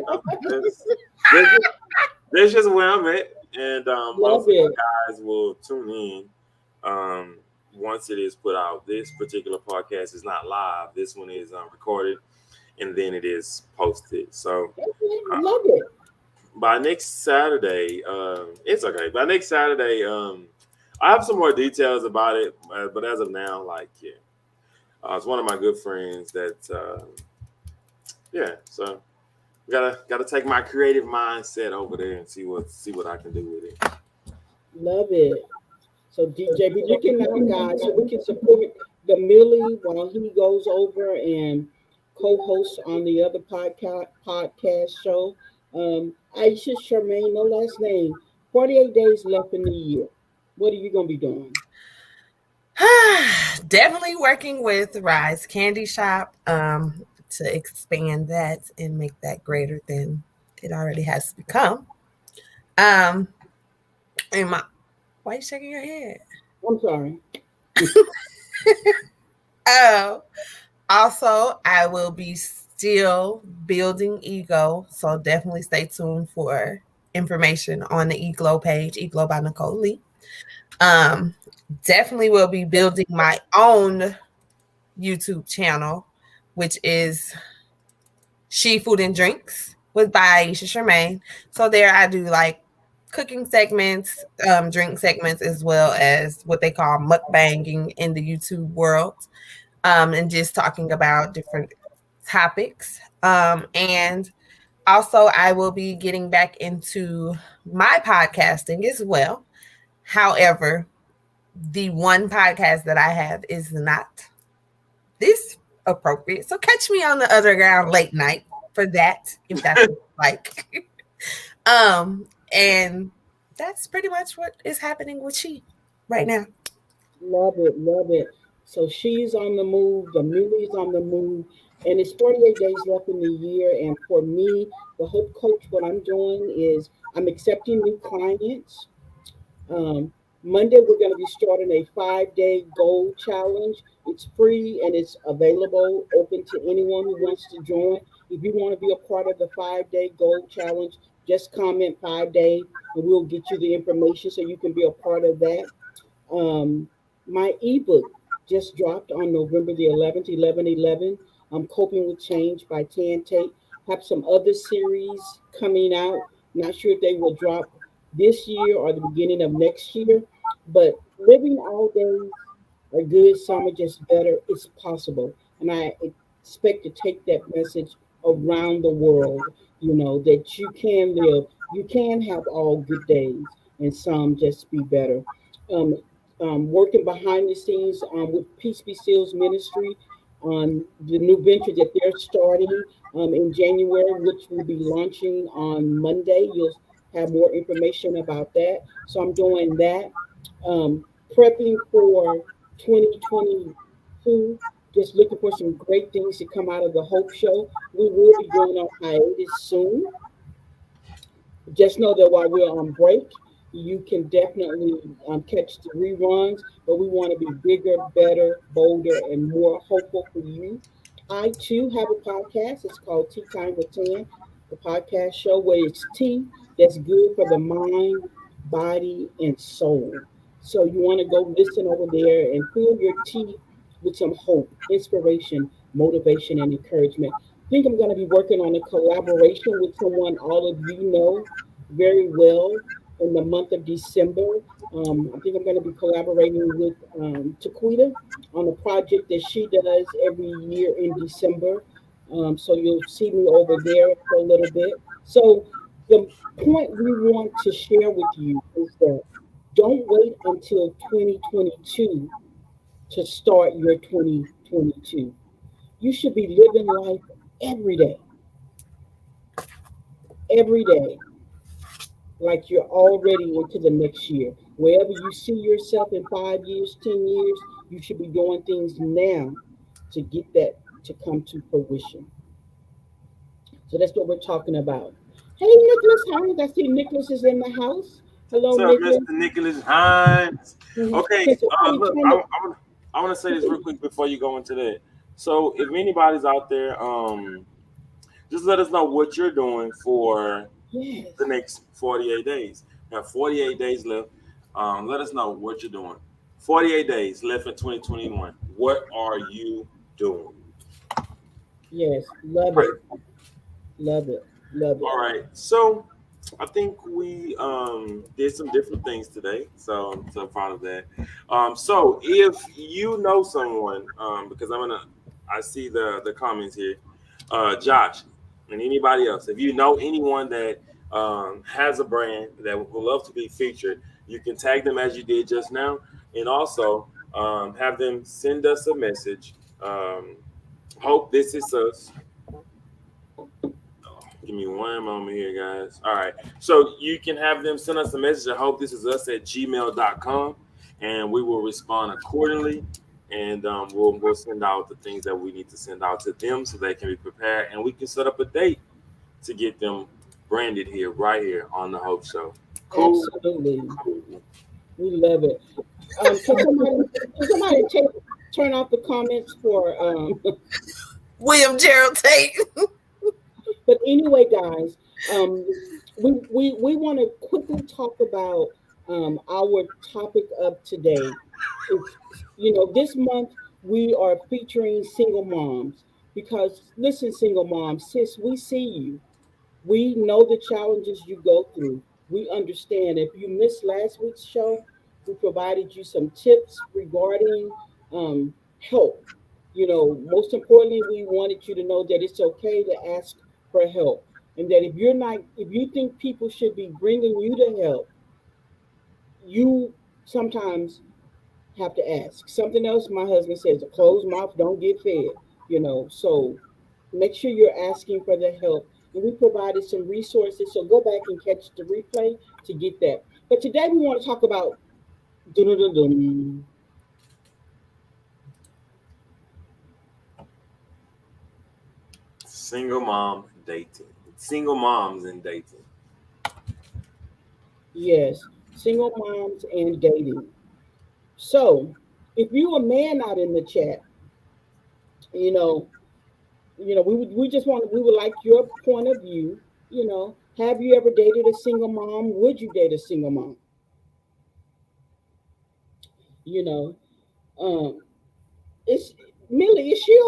that's just where I'm at, and hopefully you guys will tune in. once it is put out, this particular podcast is not live. This one is recorded and then it is posted. So Okay, uh, love it. by next Saturday, it's okay. By next Saturday, I have some more details about it, but as of now, like yeah, it's one of my good friends that yeah. So gotta take my creative mindset over there and see what I can do with it. Love it. So DJ, be looking out, guys, so we can support the Millie while he goes over and co-hosts on the other podcast show. Aisha Charmaine, no last name. 48 days left in the year. What are you gonna be doing? Definitely working with Rise Candy Shop to expand that and make that greater than it already has become. Um, and my why are you shaking your head? I'm sorry. Oh, also, I will be still building Ego, so definitely stay tuned for information on the Eglow page, Eglow by Nicole Lee. Um, Definitely will be building my own YouTube channel, which is She Food and Drinks with by Aisha Charmaine. So there I do like cooking segments, drink segments, as well as what they call mukbanging in the YouTube world, and just talking about different topics. And also, I will be getting back into my podcasting as well. However, the one podcast that I have is not this appropriate. So catch me on the other ground late night for that, if that's what you like. And that's pretty much what is happening with She right now. Love it, love it. So she's on the move, the Millie's on the move, and it's 48 days left in the year. And for me, the Hope Coach, what I'm doing is I'm accepting new clients. Monday, we're going to be starting a 5-day goal challenge. It's free and it's available, open to anyone who wants to join. If you want to be a part of the 5-day goal challenge, just comment 5 day and we'll get you the information so you can be a part of that. Um, my ebook just dropped on November the 11th, 11/11. I'm Coping with Change by Tan Tate. Have some other series coming out. Not sure if they will drop this year or the beginning of next year, but living all days are good, some are just better. It's possible. And I expect to take that message around the world, that you can live, you can have all good days and some just be better. Um, Working behind the scenes with Peace Be Still's ministry on the new venture that they're starting in January, which will be launching on Monday. You'll have more information about that. So I'm doing that. Um, Prepping for 2022, just looking for some great things to come out of the Hope Show. We will be going on hiatus soon. Just know that while we're on break, you can definitely catch the reruns, but we want to be bigger, better, bolder, and more hopeful for you. I too have a podcast. It's called Tea Time with Tan, the podcast show where it's tea that's good for the mind, body, and soul. So you want to go listen over there and fill your tea with some hope, inspiration, motivation, and encouragement. I think I'm going to be working on a collaboration with someone all of you know very well in the month of December. I think I'm going to be collaborating with Taquita on a project that she does every year in December. So you'll see me over there for a little bit. So the point we want to share with you is that don't wait until 2022 to start your 2022. You should be living life every day, every day, like you're already into the next year. Wherever you see yourself in 5 years, 10 years, you should be doing things now to get that to come to fruition. So that's what we're talking about. Hey, Nicholas Hines, I see Nicholas is in the house. Hello, What's up, Nicholas. Mr. Nicholas Hines? Okay, Can somebody look, turn it? I want to say this real quick before you go into that. So, if anybody's out there, just let us know what you're doing for Yes. the next 48 days. We have 48 days left. Let us know what you're doing 48 days left in 2021. What are you doing? Yes, love Right. it, love it, love it. All right. So I think we did some different things today. So I'm so proud of that. So if you know someone, because I see the comments here, Josh and anybody else, if you know anyone that has a brand that would love to be featured, you can tag them as you did just now, and also have them send us a message. Hope this is us. Give me one moment here, guys. All right. So you can have them send us a message. I hope this is us at gmail.com, and we will respond accordingly. And we'll send out the things that we need to send out to them so they can be prepared, and we can set up a date to get them branded here, right here on the Hope Show. Cool. Absolutely, we love it. Can somebody turn off the comments for William Gerald Tate. But anyway, guys, we want to quickly talk about our topic of today. It's, this month we are featuring single moms because, listen, single moms, sis, we see you. We know the challenges you go through. We understand. If you missed last week's show, we provided you some tips regarding help. Most importantly, we wanted you to know that it's okay to ask for help, and that if you think people should be bringing you to help, you sometimes have to ask. Something else my husband says: a closed mouth don't get fed. So make sure you're asking for the help. And we provided some resources, so go back and catch the replay to get that. But today we want to talk about dun-dun-dun-dun, Single mom dating. Single moms and dating. yes, single moms and dating. So if you a man out in the chat, you know, we just we would like your point of view. Have you ever dated a single mom? Would you date a single mom? You know, um, is Millie, is she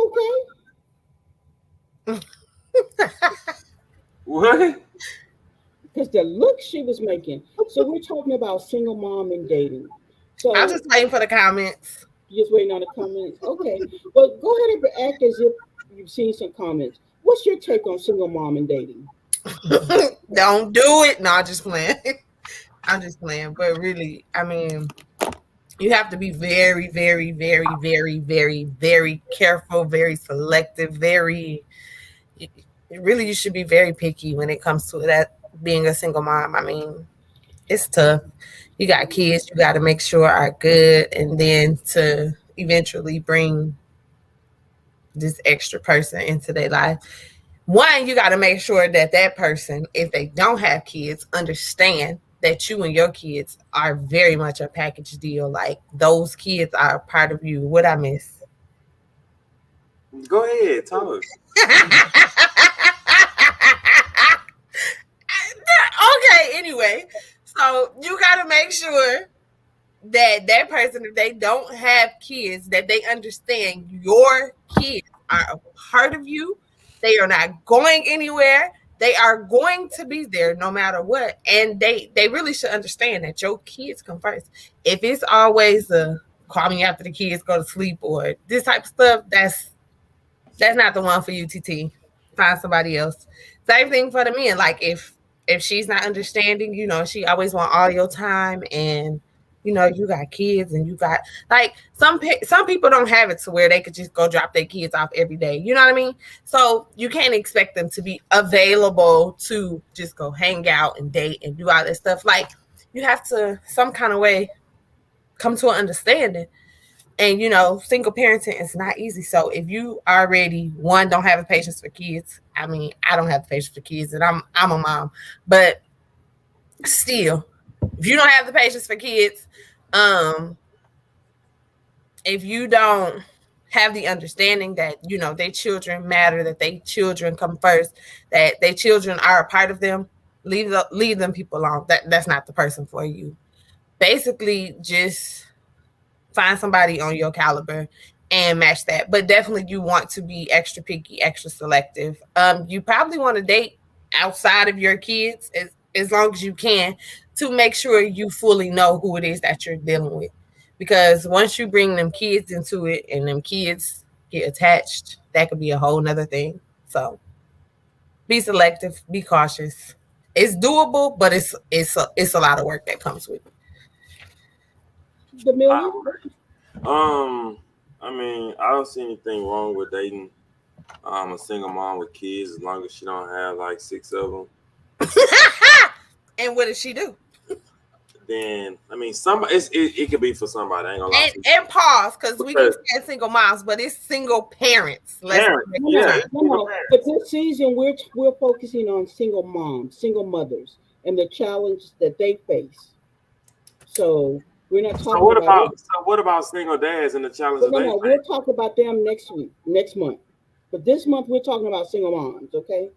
okay? What? Because the look she was making. So we're talking about single mom and dating. So I'm just waiting for the comments. just waiting on the comments. Okay. Well, go ahead and act as if you've seen some comments. What's your take on single mom and dating? Don't do it. No, I'm just playing. I'm just playing. But really, I mean, you have to be very, very, very, very, very, very careful, very selective, really, you should be very picky when it comes to that being a single mom. I mean, it's tough. You got kids, you got to make sure are good, and then to eventually bring this extra person into their life. One, you got to make sure that that person, if they don't have kids, understand that you and your kids are very much a package deal. Like those kids are a part of you. What I miss? Go ahead, talk. Okay, anyway, so you got to make sure that person, if they don't have kids, that they understand your kids are a part of you. They are not going anywhere. They are going to be there no matter what. And they really should understand that your kids come first. If it's always call me after the kids go to sleep or this type of stuff, that's not the one for you, TT. Find somebody else. Same thing for the men. Like if she's not understanding, she always want all your time, and you got kids and you got like some people don't have it to where they could just go drop their kids off every day. You know what I mean? So you can't expect them to be available to just go hang out and date and do all that stuff. Like you have to some kind of way come to an understanding. And single parenting is not easy. So if you already don't have the patience for kids, I mean, I don't have the patience for kids, and I'm a mom, but still, if you don't have the patience for kids, if you don't have the understanding that their children matter, that their children come first, that their children are a part of them, leave them people alone. That's not the person for you. Basically, just Find somebody on your caliber and match that. But definitely you want to be extra picky, extra selective. You probably want to date outside of your kids as long as you can to make sure you fully know who it is that you're dealing with. Because once you bring them kids into it and them kids get attached, that could be a whole nother thing. So be selective, be cautious. It's doable, but it's a lot of work that comes with it. The million. I mean, I don't see anything wrong with dating a single mom with kids as long as she don't have like 6 of them. And what does she do? Then I mean, it could be for somebody. I ain't gonna lie to you. And pause, because we keep Because saying single moms, but it's single parents. parents, yeah, it's single No, parents. but this season we're focusing on single moms, single mothers, and the challenge that they face. So we're not So talking what about it. about single dads and the No, challenges no, they no. We'll talk about them next week, next month. But this month we're talking about single moms. Okay.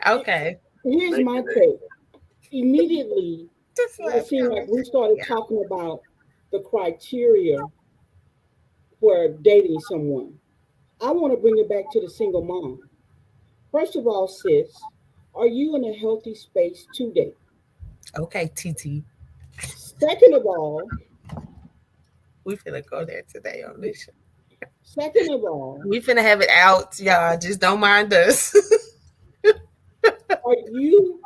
Okay. Here's face? my take. Immediately, Just it laugh. seemed like we started talking about the criteria for dating someone. I want to bring it back to the single mom. First of all, sis, are you in a healthy space to date? Okay, TT. Second of all, We finna go there today on this show. second of all, We finna have it out, y'all. Just don't mind us. are you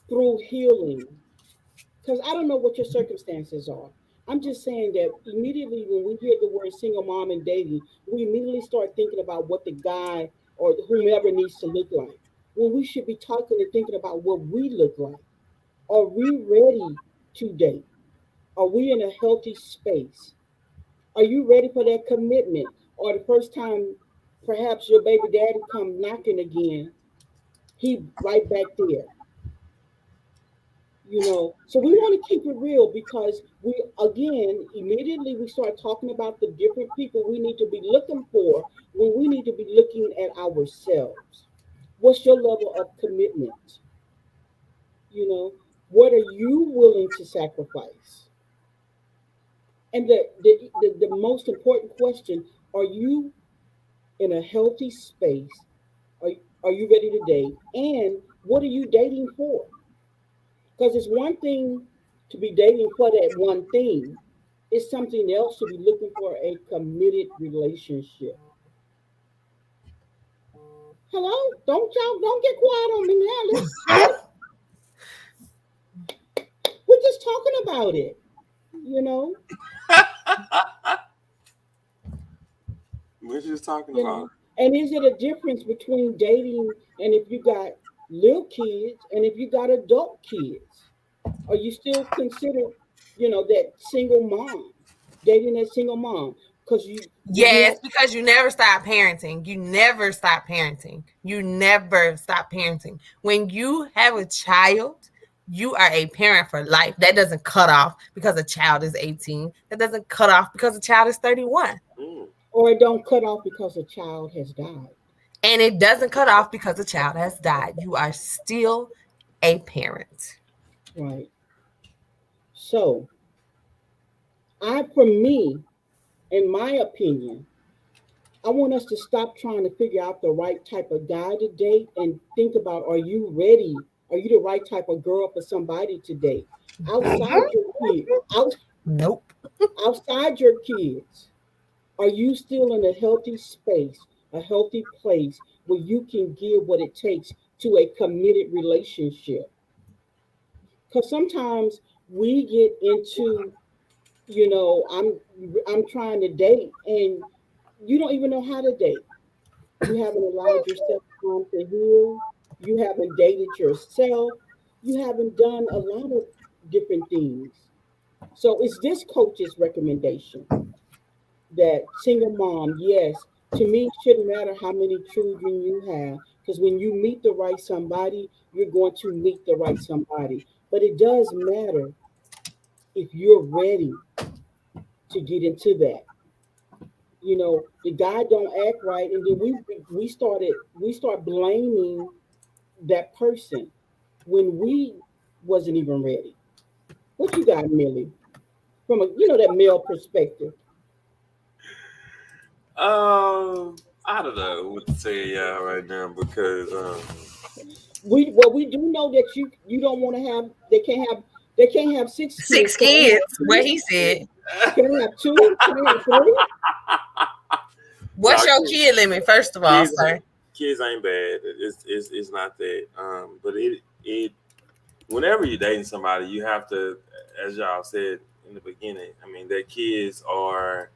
through healing? Because I don't know what your circumstances are. I'm just saying that immediately when we hear the word single mom and dating, we immediately start thinking about what the guy or whomever needs to look like. When we should be talking and thinking about what we look like. Are we ready to date? Are we in a healthy space? Are you ready for that commitment? Or the first time perhaps your baby daddy come knocking again, he right back there. So we want to keep it real because we again immediately we start talking about the different people we need to be looking for when we need to be looking at ourselves. What's your level of commitment? You know, what are you willing to sacrifice? And the most important question, are you in a healthy space? Are you ready to date? And what are you dating for? Because it's one thing to be dating for that one thing. It's something else to be looking for a committed relationship. Hello? Don't get quiet on me now. We're just talking about it, you know, We're just talking you about know. And is it a difference between dating and if you got little kids and if you got adult kids? Are you still considered, that single mom, dating that single mom? Because you Yes, have because you never stop parenting. You never stop parenting. You never stop parenting. When you have a child, you are a parent for life. That doesn't cut off because a child is 18. That doesn't cut off because a child is 31. mm. or it don't cut off because a child has died. And it doesn't cut off because a child has died. You are still a parent. Right. So for me, in my opinion, I want us to stop trying to figure out the right type of guy to date and think about, are you ready? Are you the right type of girl for somebody to date? Outside your kid, Nope. outside your kids, are you still in a healthy space, a healthy place where you can give what it takes to a committed relationship? Because sometimes we get into, I'm trying to date and you don't even know how to date. You haven't allowed yourself time to heal. You haven't dated yourself. You haven't done a lot of different things. So it's this coach's recommendation that single mom, yes, to me, it shouldn't matter how many children you have, because when you meet the right somebody, you're going to meet the right somebody. But it does matter if you're ready to get into that. The guy don't act right, and then we start blaming that person when we wasn't even ready. What you got, Millie? From that male perspective. I don't know what to tell y'all right now because We do know that you don't want to have they can't have 6 kids. 6 kids, what he said. Can I have two? Can I have three? What's no, your kid limit, first of all, kids sir? kids ain't bad. It's not that. But it whenever you're dating somebody, you have to, as y'all said in the beginning. I mean, that kids are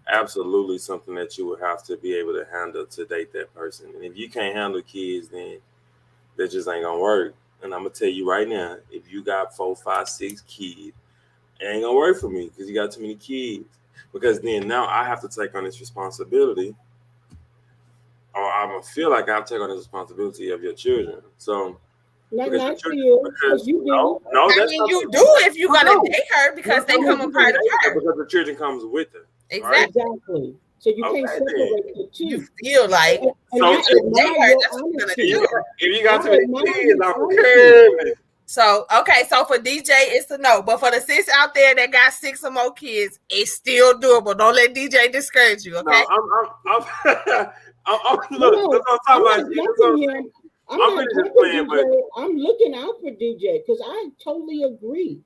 absolutely something that you would have to be able to handle to date that person. And if you can't handle kids, then that just ain't gonna work. And I'm gonna tell you right now, if you got 4, 5, 6 kids, it ain't gonna work for me because you got too many kids. Because then now I have to take on this responsibility, or I'm gonna feel like I have to take on this responsibility of your children. So because your Not for children, you, because because you do. no, I that's mean, not you true. do if you're gonna No, date her because they no, come you a can part of date her her. because the children comes with her, right? Exactly. Exactly. So you can't Okay, then. separate the You two. feel like And So I you date admire her. your That's what you're gonna if honesty. you, do. if you I got too many admire kids, his I'm honesty. curving. So okay, so for DJ, it's a no. But for the sis out there that got 6 or more kids, it's still doable. Don't let DJ discourage you, No, okay? No, look. That's what I'm I'm talking not about. G. That's what jumping I'm saying. him. I'm I'm not really just jumping playing, DJ. but I'm looking out for DJ because I totally agree.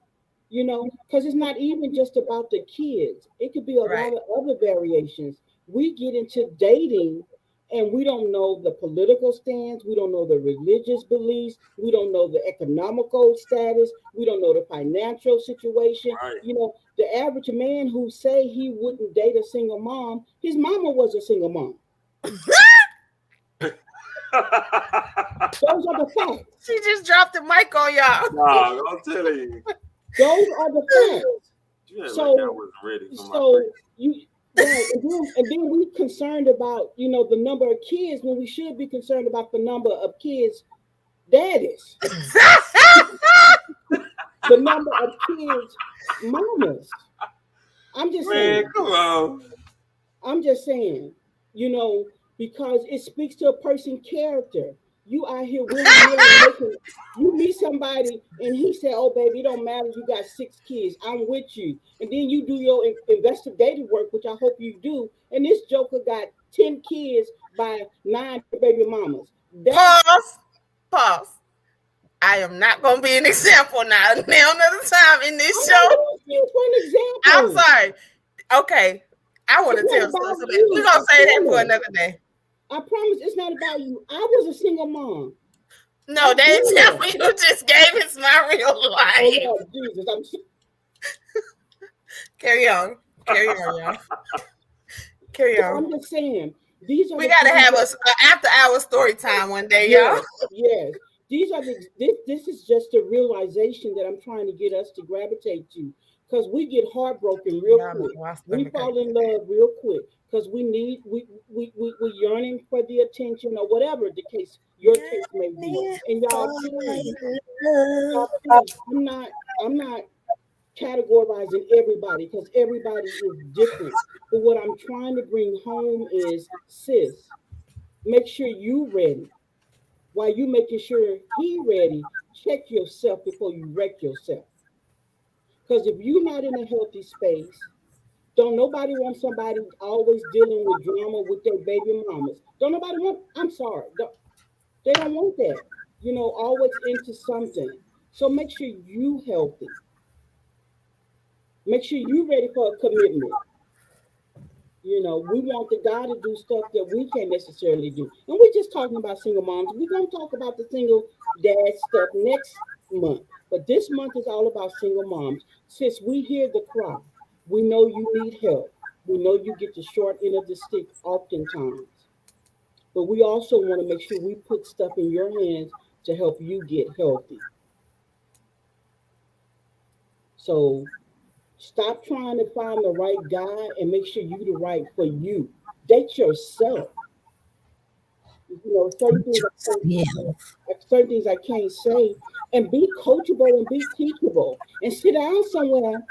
Because it's not even just about the kids. It could be a Right. lot of other variations. We get into dating and we don't know the political stance, we don't know the religious beliefs, we don't know the economical status, we don't know the financial situation. right. The average man who say he wouldn't date a single mom, his mama was a single mom. Those are the facts. She just dropped the mic on y'all. Nah, I'm telling you, Those are the facts. you act like I So, wasn't ready for my so break. you right, and then we concerned about the number of kids when we should be concerned about the number of kids daddies, the number of kids mamas. I'm just Man, saying. come on. I'm just saying, you know, because it speaks to a person's character. You out here willy nilly making. You meet somebody and he said, "Oh, baby, it don't matter. You got 6 kids. I'm with you." And then you do your investigative work, which I hope you do. And this joker got 10 kids by 9 baby mamas. That Pause. Pause. I am not gonna be an example now. Now another time in this I'm not show. asking you for an I'm example. sorry. Okay. I want It's to not tell stories about so bad. We're you. gonna I say that for promise. another day. I promise it's not about you. I was a single mom. No, I've that been there. example you just gave is my real Oh life. Lord Jesus, Carry on. Carry on, y'all. Carry so on. I'm just saying these are We the gotta things have that a after hour story time one day, y'all. yes. These are this is just a realization that I'm trying to get us to gravitate to because we get heartbroken real Y'all know quick. my We stomach hurt fall in love real quick because we yearning for the attention or whatever the case your case may be. And y'all please, I'm not categorizing everybody because everybody is different. But what I'm trying to bring home is sis, make sure you ready. While you making sure he ready, check yourself before you wreck yourself. Because if you're not in a healthy space, don't nobody want somebody always dealing with drama with their baby mamas. Don't nobody want, I'm sorry. They don't want that. Always into something. So make sure you healthy. Make sure you ready for a commitment. We want the guy to do stuff that we can't necessarily do. And we're just talking about single moms. We're going to talk about the single dad stuff next month. But this month is all about single moms. Since we hear the cry, we know you need help. We know you get the short end of the stick oftentimes. But we also want to make sure we put stuff in your hands to help you get healthy. So stop trying to find the right guy and make sure you the right for you. Date yourself. Certain things Yeah. certain things I can't say, and be coachable and be teachable, and sit down somewhere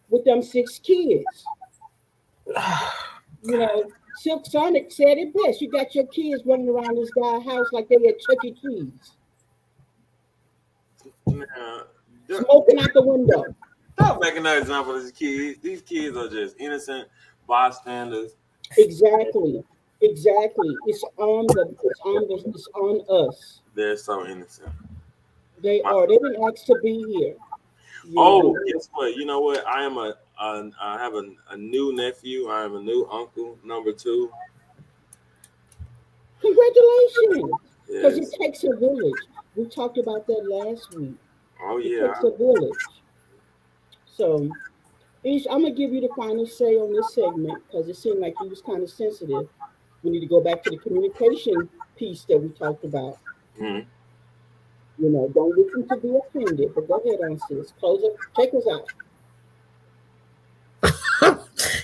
with them 6 kids. Silk Sonic said it best. You got your kids running around this guy's house like they at Chuck E. Cheese, Now, smoking out the window. stop making that example of these kids. These kids are just innocent bystanders. Exactly. Exactly. It's on us. They're so innocent. They My are. They didn't ask to be here. You Oh, know. guess what? You know what? I have a new nephew. I am a new uncle, number two. Congratulations. Because it Yes. takes a village. We talked about that last week. Oh It yeah. takes a village. So Ish, I'm gonna give you the final say on this segment because it seemed like you was kind of sensitive. We need to go back to the communication piece that we talked about. Mhm. You know, don't listen to be offended. But go ahead on, sis. Close up. Take us out.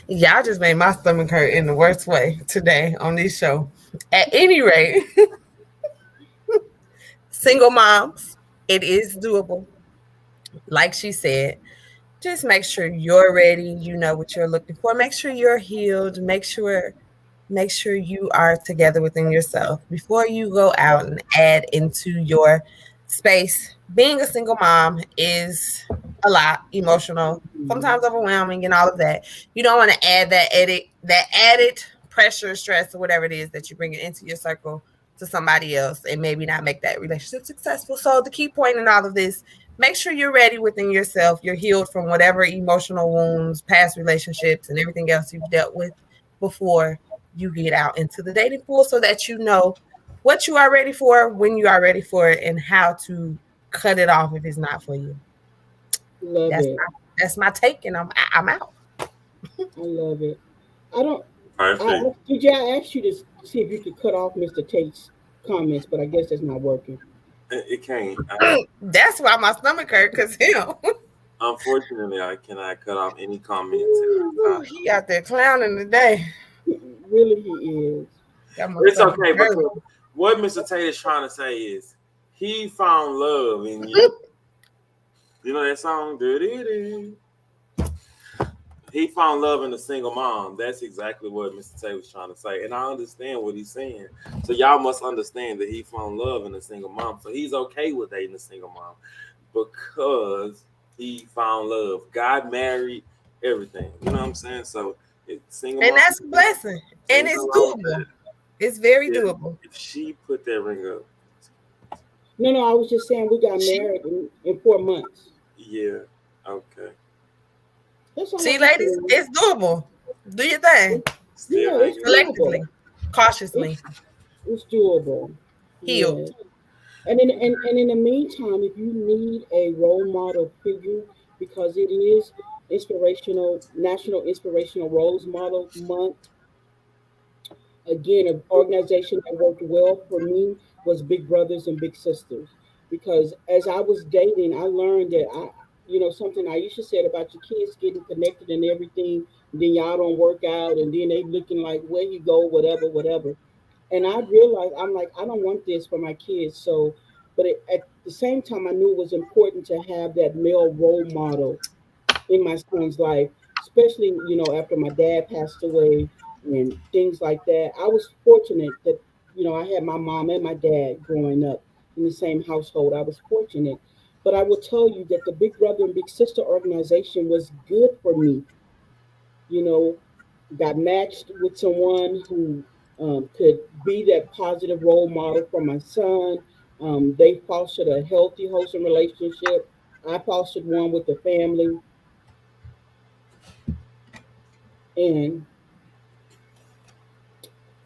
Y'all just made my stomach hurt in the worst way today on this show. At any rate, single moms, it is doable. Like she said, just make sure you're ready. You know what you're looking for. Make sure you're healed. Make sure you are together within yourself before you go out and add into your space. Being a single mom is a lot emotional, Mhm. sometimes overwhelming, and all of that. You don't want to add that added pressure, stress, or whatever it is that you bring it into your circle to somebody else and maybe not make that relationship successful. So the key point in all of this, make sure you're ready within yourself. You're healed from whatever emotional wounds, past relationships, and everything else you've dealt with before you get out into the dating pool so that you know what you are ready for, when you are ready for it, and how to cut it off if it's not for you. Love That's it. that's my take, and I'm out. I love it. I don't. Perfect. TJ, I asked you to see if you could cut off Mr. Tate's comments, but I guess that's not working. It can't. That's why my stomach hurt because him. Unfortunately, I cannot cut off any comments at this Ooh, time. he out there clowning today. Really, he is. Got my It's stomach okay hurt. because what Mr. Tate is trying to say is he found love in you. You know that song? Do-do-do. He found love in a single mom. That's exactly what Mr. Tate was trying to say. And I understand what he's saying. So y'all must understand that he found love in a single mom. So he's okay with dating a single mom because he found love. God married everything. You know what I'm saying? So single And mom, that's a blessing. And ain't it's nothing wrong with doable. that. It's very If, doable. if she put that ring up, No, no, I was just saying we got She, married in 4 months. yeah, okay. That's all I see, was ladies, saying. it's doable. Do your thing. Still Yeah, it's hanging on. doable. Selectively, cautiously, It's it's doable. healed. Yeah. And in the meantime, if you need a role model figure, because it is inspirational National Inspirational Roles Model Month. Again, an organization that worked well for me was Big Brothers and Big Sisters. Because as I was dating, I learned that something Aisha said about your kids getting connected and everything, and then y'all don't work out, and then they looking like where you go, whatever, whatever. And I realized I'm like, I don't want this for my kids. So, but at the same time, I knew it was important to have that male role model in my son's life, especially after my dad passed away and things like that. I was fortunate that I had my mom and my dad growing up in the same household. I was fortunate, but I will tell you that the Big Brother and Big Sister organization was good for me. You know, got matched with someone who could be that positive role model for my son. They fostered a healthy, wholesome relationship. I fostered one with the family, and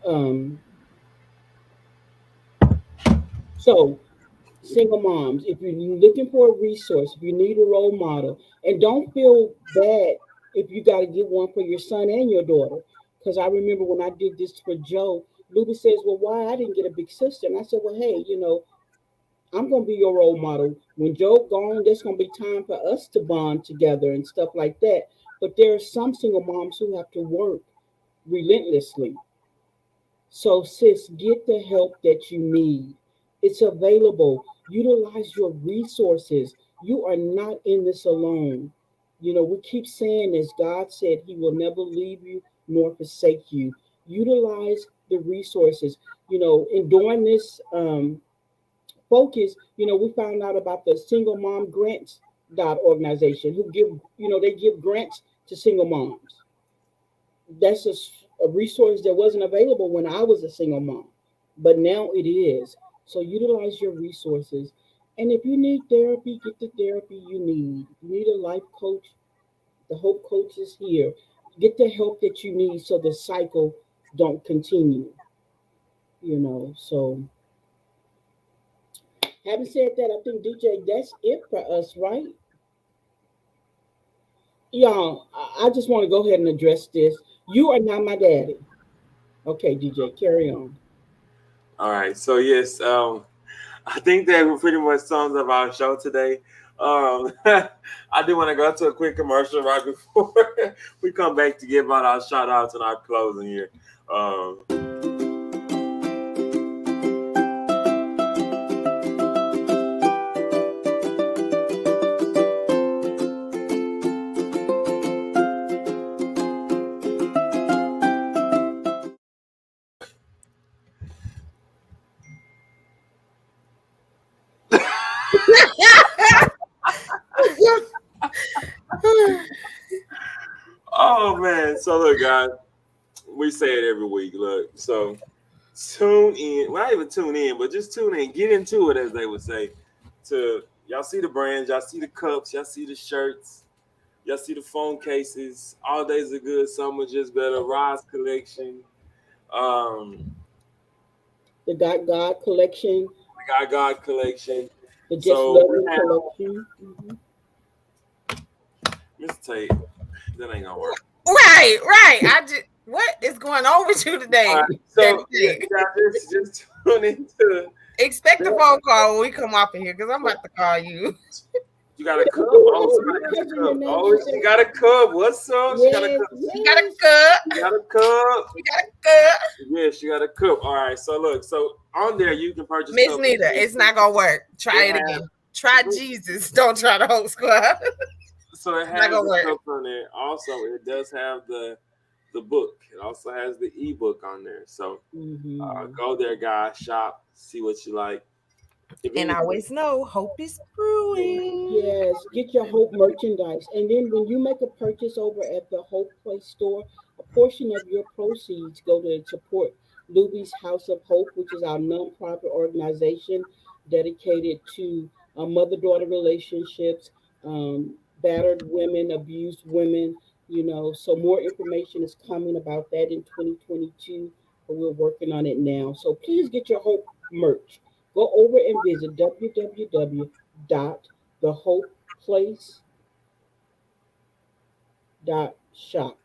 Um, so, single moms, if you're looking for a resource, if you need a role model, and don't feel bad if you got to get one for your son and your daughter. Because I remember when I did this for Joe, Luby says, "Well, why I didn't get a big sister?" And I said, "Well, hey, I'm going to be your role model. When Joe gone, there's going to be time for us to bond together and stuff like that." But there are some single moms who have to work relentlessly. So, sis, get the help that you need. It's available. Utilize your resources. You are not in this alone. We keep saying this. God said He will never leave you nor forsake you. Utilize the resources. And during this focus, we found out about the Single Mom Grants dot organization who give, they give grants to single moms. That's a resource that wasn't available when I was a single mom, but now it is. So utilize your resources. And if you need therapy, get the therapy you need. If you need a life coach, the Hope Coach is here. Get the help that you need so the cycle don't continue. So having said that, I think DJ, that's it for us, right? Y'all, I just want to go ahead and address this. You are not my daddy. Okay, DJ, carry on. All right. So yes, I think that pretty much sums up our show today. I do want to go to a quick commercial right before we come back to give out our shout outs and our closing here. Oh man. So look, guys, we say it every week. Look, so tune in. Well, not even tune in, but just tune in. Get into it, as they would say. To y'all see the brands, y'all see the cups, y'all see the shirts, y'all see the phone cases. All days are good, summer just better. Rise collection, The Got God collection, the God collection. the Just So Love we You have collection. Miss Tate. That ain't gonna work. Right. I just what is going on with you today? All right. So yeah, just tune into. Expect a phone call when we come off of here because I'm about to call you. You got a cup. Oh, Oh, somebody my got a cousin, her cup. name, Oh, she she said, got a cup. What's up? She got a yes, cup. You got a yes. cup. She got a cup. You got a cup. Yeah, she got a cup. All right. So look. So on there, you can purchase Miss cups. Nita, it's not gonna work. Try it again. Try Jesus. Don't try the whole squad. So it It's not has gonna the work. cups on there. Also, it does have the book. It also has the ebook on there. So Mhm. go there, guys. Shop. See what you like. If And I anything, always know hope is brewing. Yes, get your Hope merchandise. And then when you make a purchase over at the Hope Place store, a portion of your proceeds go to support Luby's House of Hope, which is our nonprofit organization dedicated to mother daughter relationships, battered women, abused women. So more information is coming about that in 2022, but we're working on it now. So please get your Hope merch. Go over and visit www.thehopeplace.shop.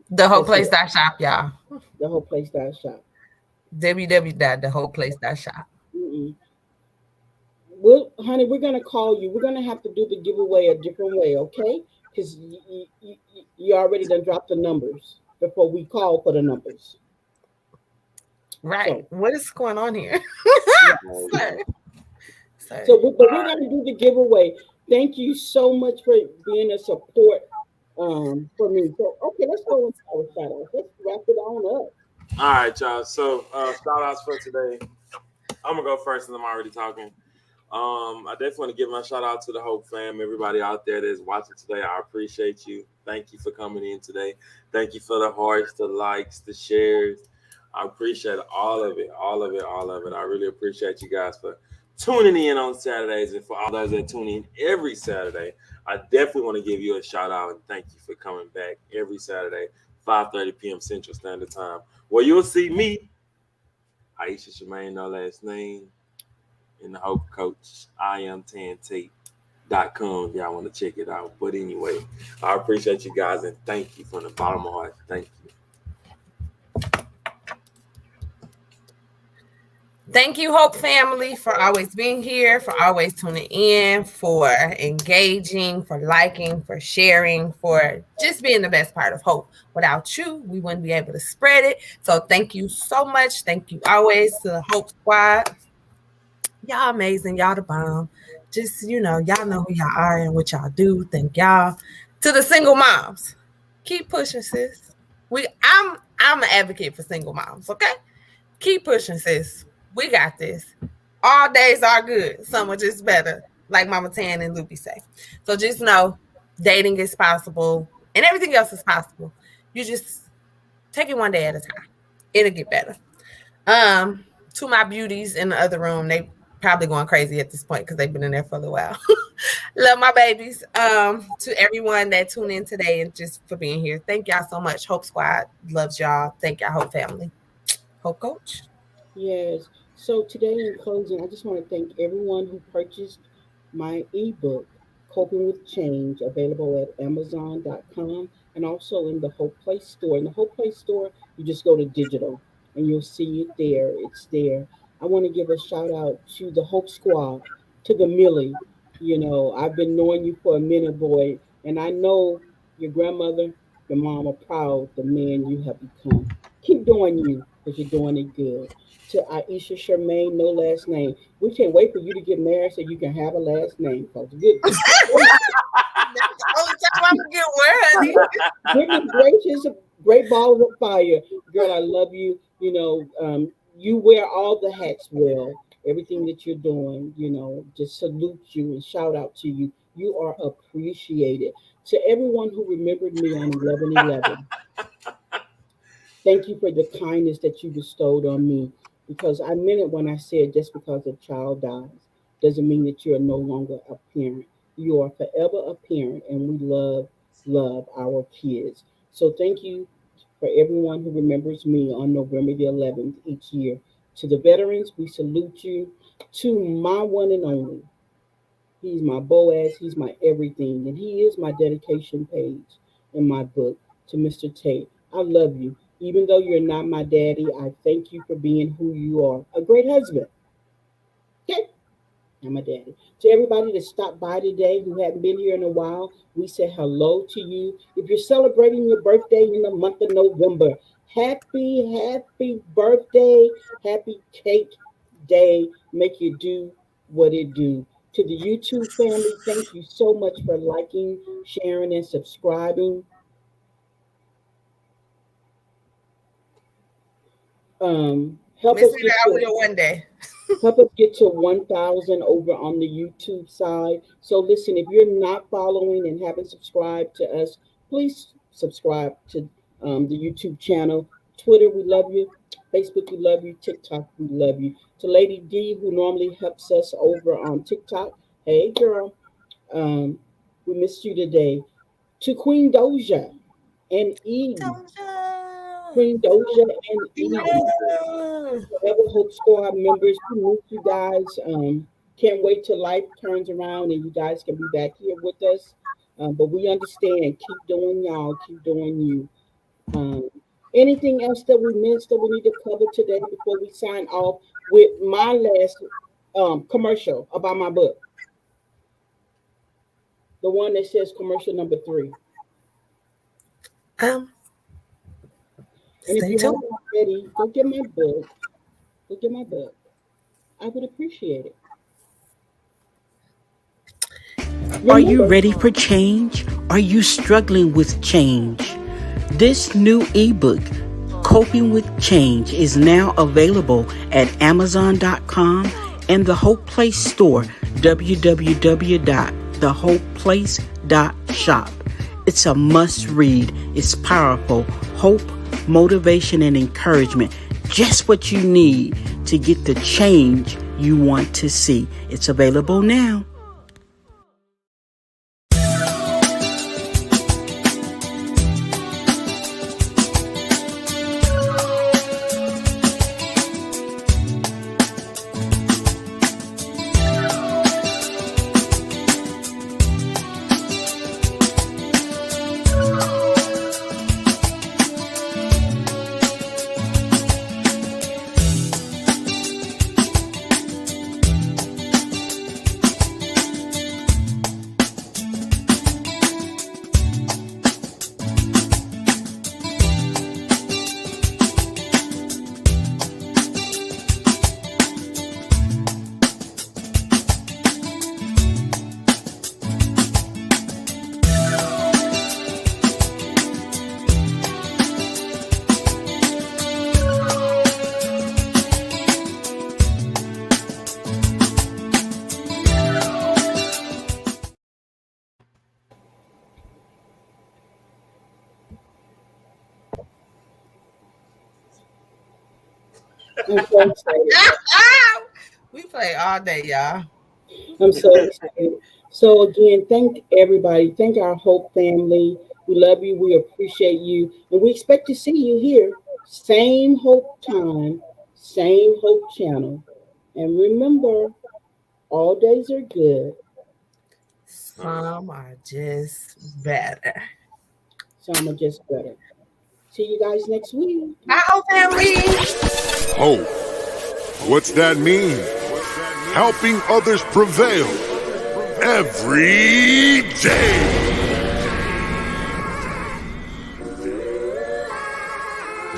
The whole That's place it. dot shop, y'all. Thehopeplace.shop. www.thewholeplace.shop. Mm-mm. Well, honey, we're gonna call you. We're gonna have to do the giveaway a different way, okay? Because you already done dropped the numbers before we call for the numbers. Right. So, What is going on here? yeah. Sir. Sir. But we're gonna do the giveaway. Thank you so much for being a support for me. So, okay, let's go into our shout outs. Let's wrap it on up. all right, y'all. So shout outs for today. I'm gonna go first, and I'm already talking. I definitely want to give my shout out to the Hope fam, everybody out there that's watching today. I appreciate you. Thank you for coming in today. Thank you for the hearts, the likes, the shares. I appreciate all of it, all of it, all of it. I really appreciate you guys for tuning in on Saturdays, and for all those that tune in every Saturday. I definitely want to give you a shout out and thank you for coming back every Saturday, 5:30 p.m. Central Standard Time, where you'll see me, Aisha Shemaine, no last name, and the Hope Coach. I am TanTate.com if y'all want to check it out. But anyway, I appreciate you guys and thank you from the bottom of my heart. Thank you. Thank you, Hope family, for always being here, for always tuning in, for engaging, for liking, for sharing, for just being the best part of Hope. Without you, we wouldn't be able to spread it. So thank you so much. Thank you always to the Hope Squad. Y'all amazing. Y'all the bomb. Just, y'all know who y'all are and what y'all do. Thank y'all. To the single moms, keep pushing, sis. I'm an advocate for single moms, okay? Keep pushing, sis. We got this. All days are good. Some are just better, like Mama Tan and Loopy say. So just know dating is possible and everything else is possible. You just Take it one day at a time. It'll get better. To my beauties in the other room, they probably going crazy at this point because they've been in there for a little while. Love my babies. To everyone that tuned in today and just for being here. Thank y'all so much. Hope Squad loves y'all. Thank y'all, Hope family. Hope Coach. Yes. So today, in closing, I just want to thank everyone who purchased my ebook, Coping with Change, available at Amazon.com and also in the Hope Play Store. In the Hope Play Store, you just go to digital and you'll see it there. It's there. I want to give a shout out to the Hope Squad, to the Millie. You know, I've been knowing you for a minute, boy, and I know your grandmother, your mom are proud the man you have become. Keep doing you because you're doing it good. To Aisha Charmaine, no last name. We can't wait for you to get married so you can have a last name. Cause That's the only time I'm gonna get word, honey. goodness gracious, great balls of fire, girl. I love you. You wear all the hats well. Everything that you're doing, just salute you and shout out to you. You are appreciated. To everyone who remembered me on 11/11. Thank you for the kindness that you bestowed on me because I meant it when I said just because a child dies doesn't mean that you are no longer a parent. You are forever a parent, and we love our kids. So thank you for everyone who remembers me on November the 11th each year. To the veterans, we salute you. To my one and only, he's my Boaz, he's my everything, and he is my dedication page in my book. To Mr. Tate, I love you. Even though you're not my daddy, I thank you for being who you are. A great husband. Okay? I'm a daddy. To everybody that stopped by today who hadn't been here in a while, we say hello to you. If you're celebrating your birthday in the month of November, happy birthday, happy cake day. Make you do what it do. To the YouTube family, thank you so much for liking, sharing, and subscribing. Help us Missing get out to with one day. Help us get to 1,000 over on the YouTube side. So listen, if you're not following and haven't subscribed to us, please subscribe to the YouTube channel. Twitter, we love you. Facebook, we love you. TikTok, we love you. To Lady D, who normally helps us over on TikTok, hey girl, um, we missed you today. To Queen Doja and Eden, Queen Doja and Eden. Forever Hope Squad members, we miss you guys. Can't wait till life turns around and you guys can be back here with us. But we understand. Keep doing y'all. Keep doing you. Um, Anything else that we missed that we need to cover today before we sign off with my last commercial about my book, the one that says commercial number 3. Um, And if Stay you tuned. haven't already, go get my book. Go get my book. I would appreciate it. Are you Remember, ready for change? Are you struggling with change? This new ebook, Coping with Change, is now available at Amazon.com and the Hope Place store, www.thehopeplace.shop. It's a must read. It's powerful. Hope, motivation, and encouragement. Just what you need to get the change you want to see. It's available now. I'm so excited. We play all day, y'all. I'm so excited. So again, thank everybody. Thank our Hope family. We love you. We appreciate you. And we expect to see you here. Same Hope time, same Hope channel. And remember, all days are good. Some are just better. Some are just better. See you guys next week. Bye, Hope family. Hope. What's that mean? Helping others prevail every day.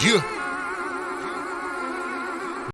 Yeah.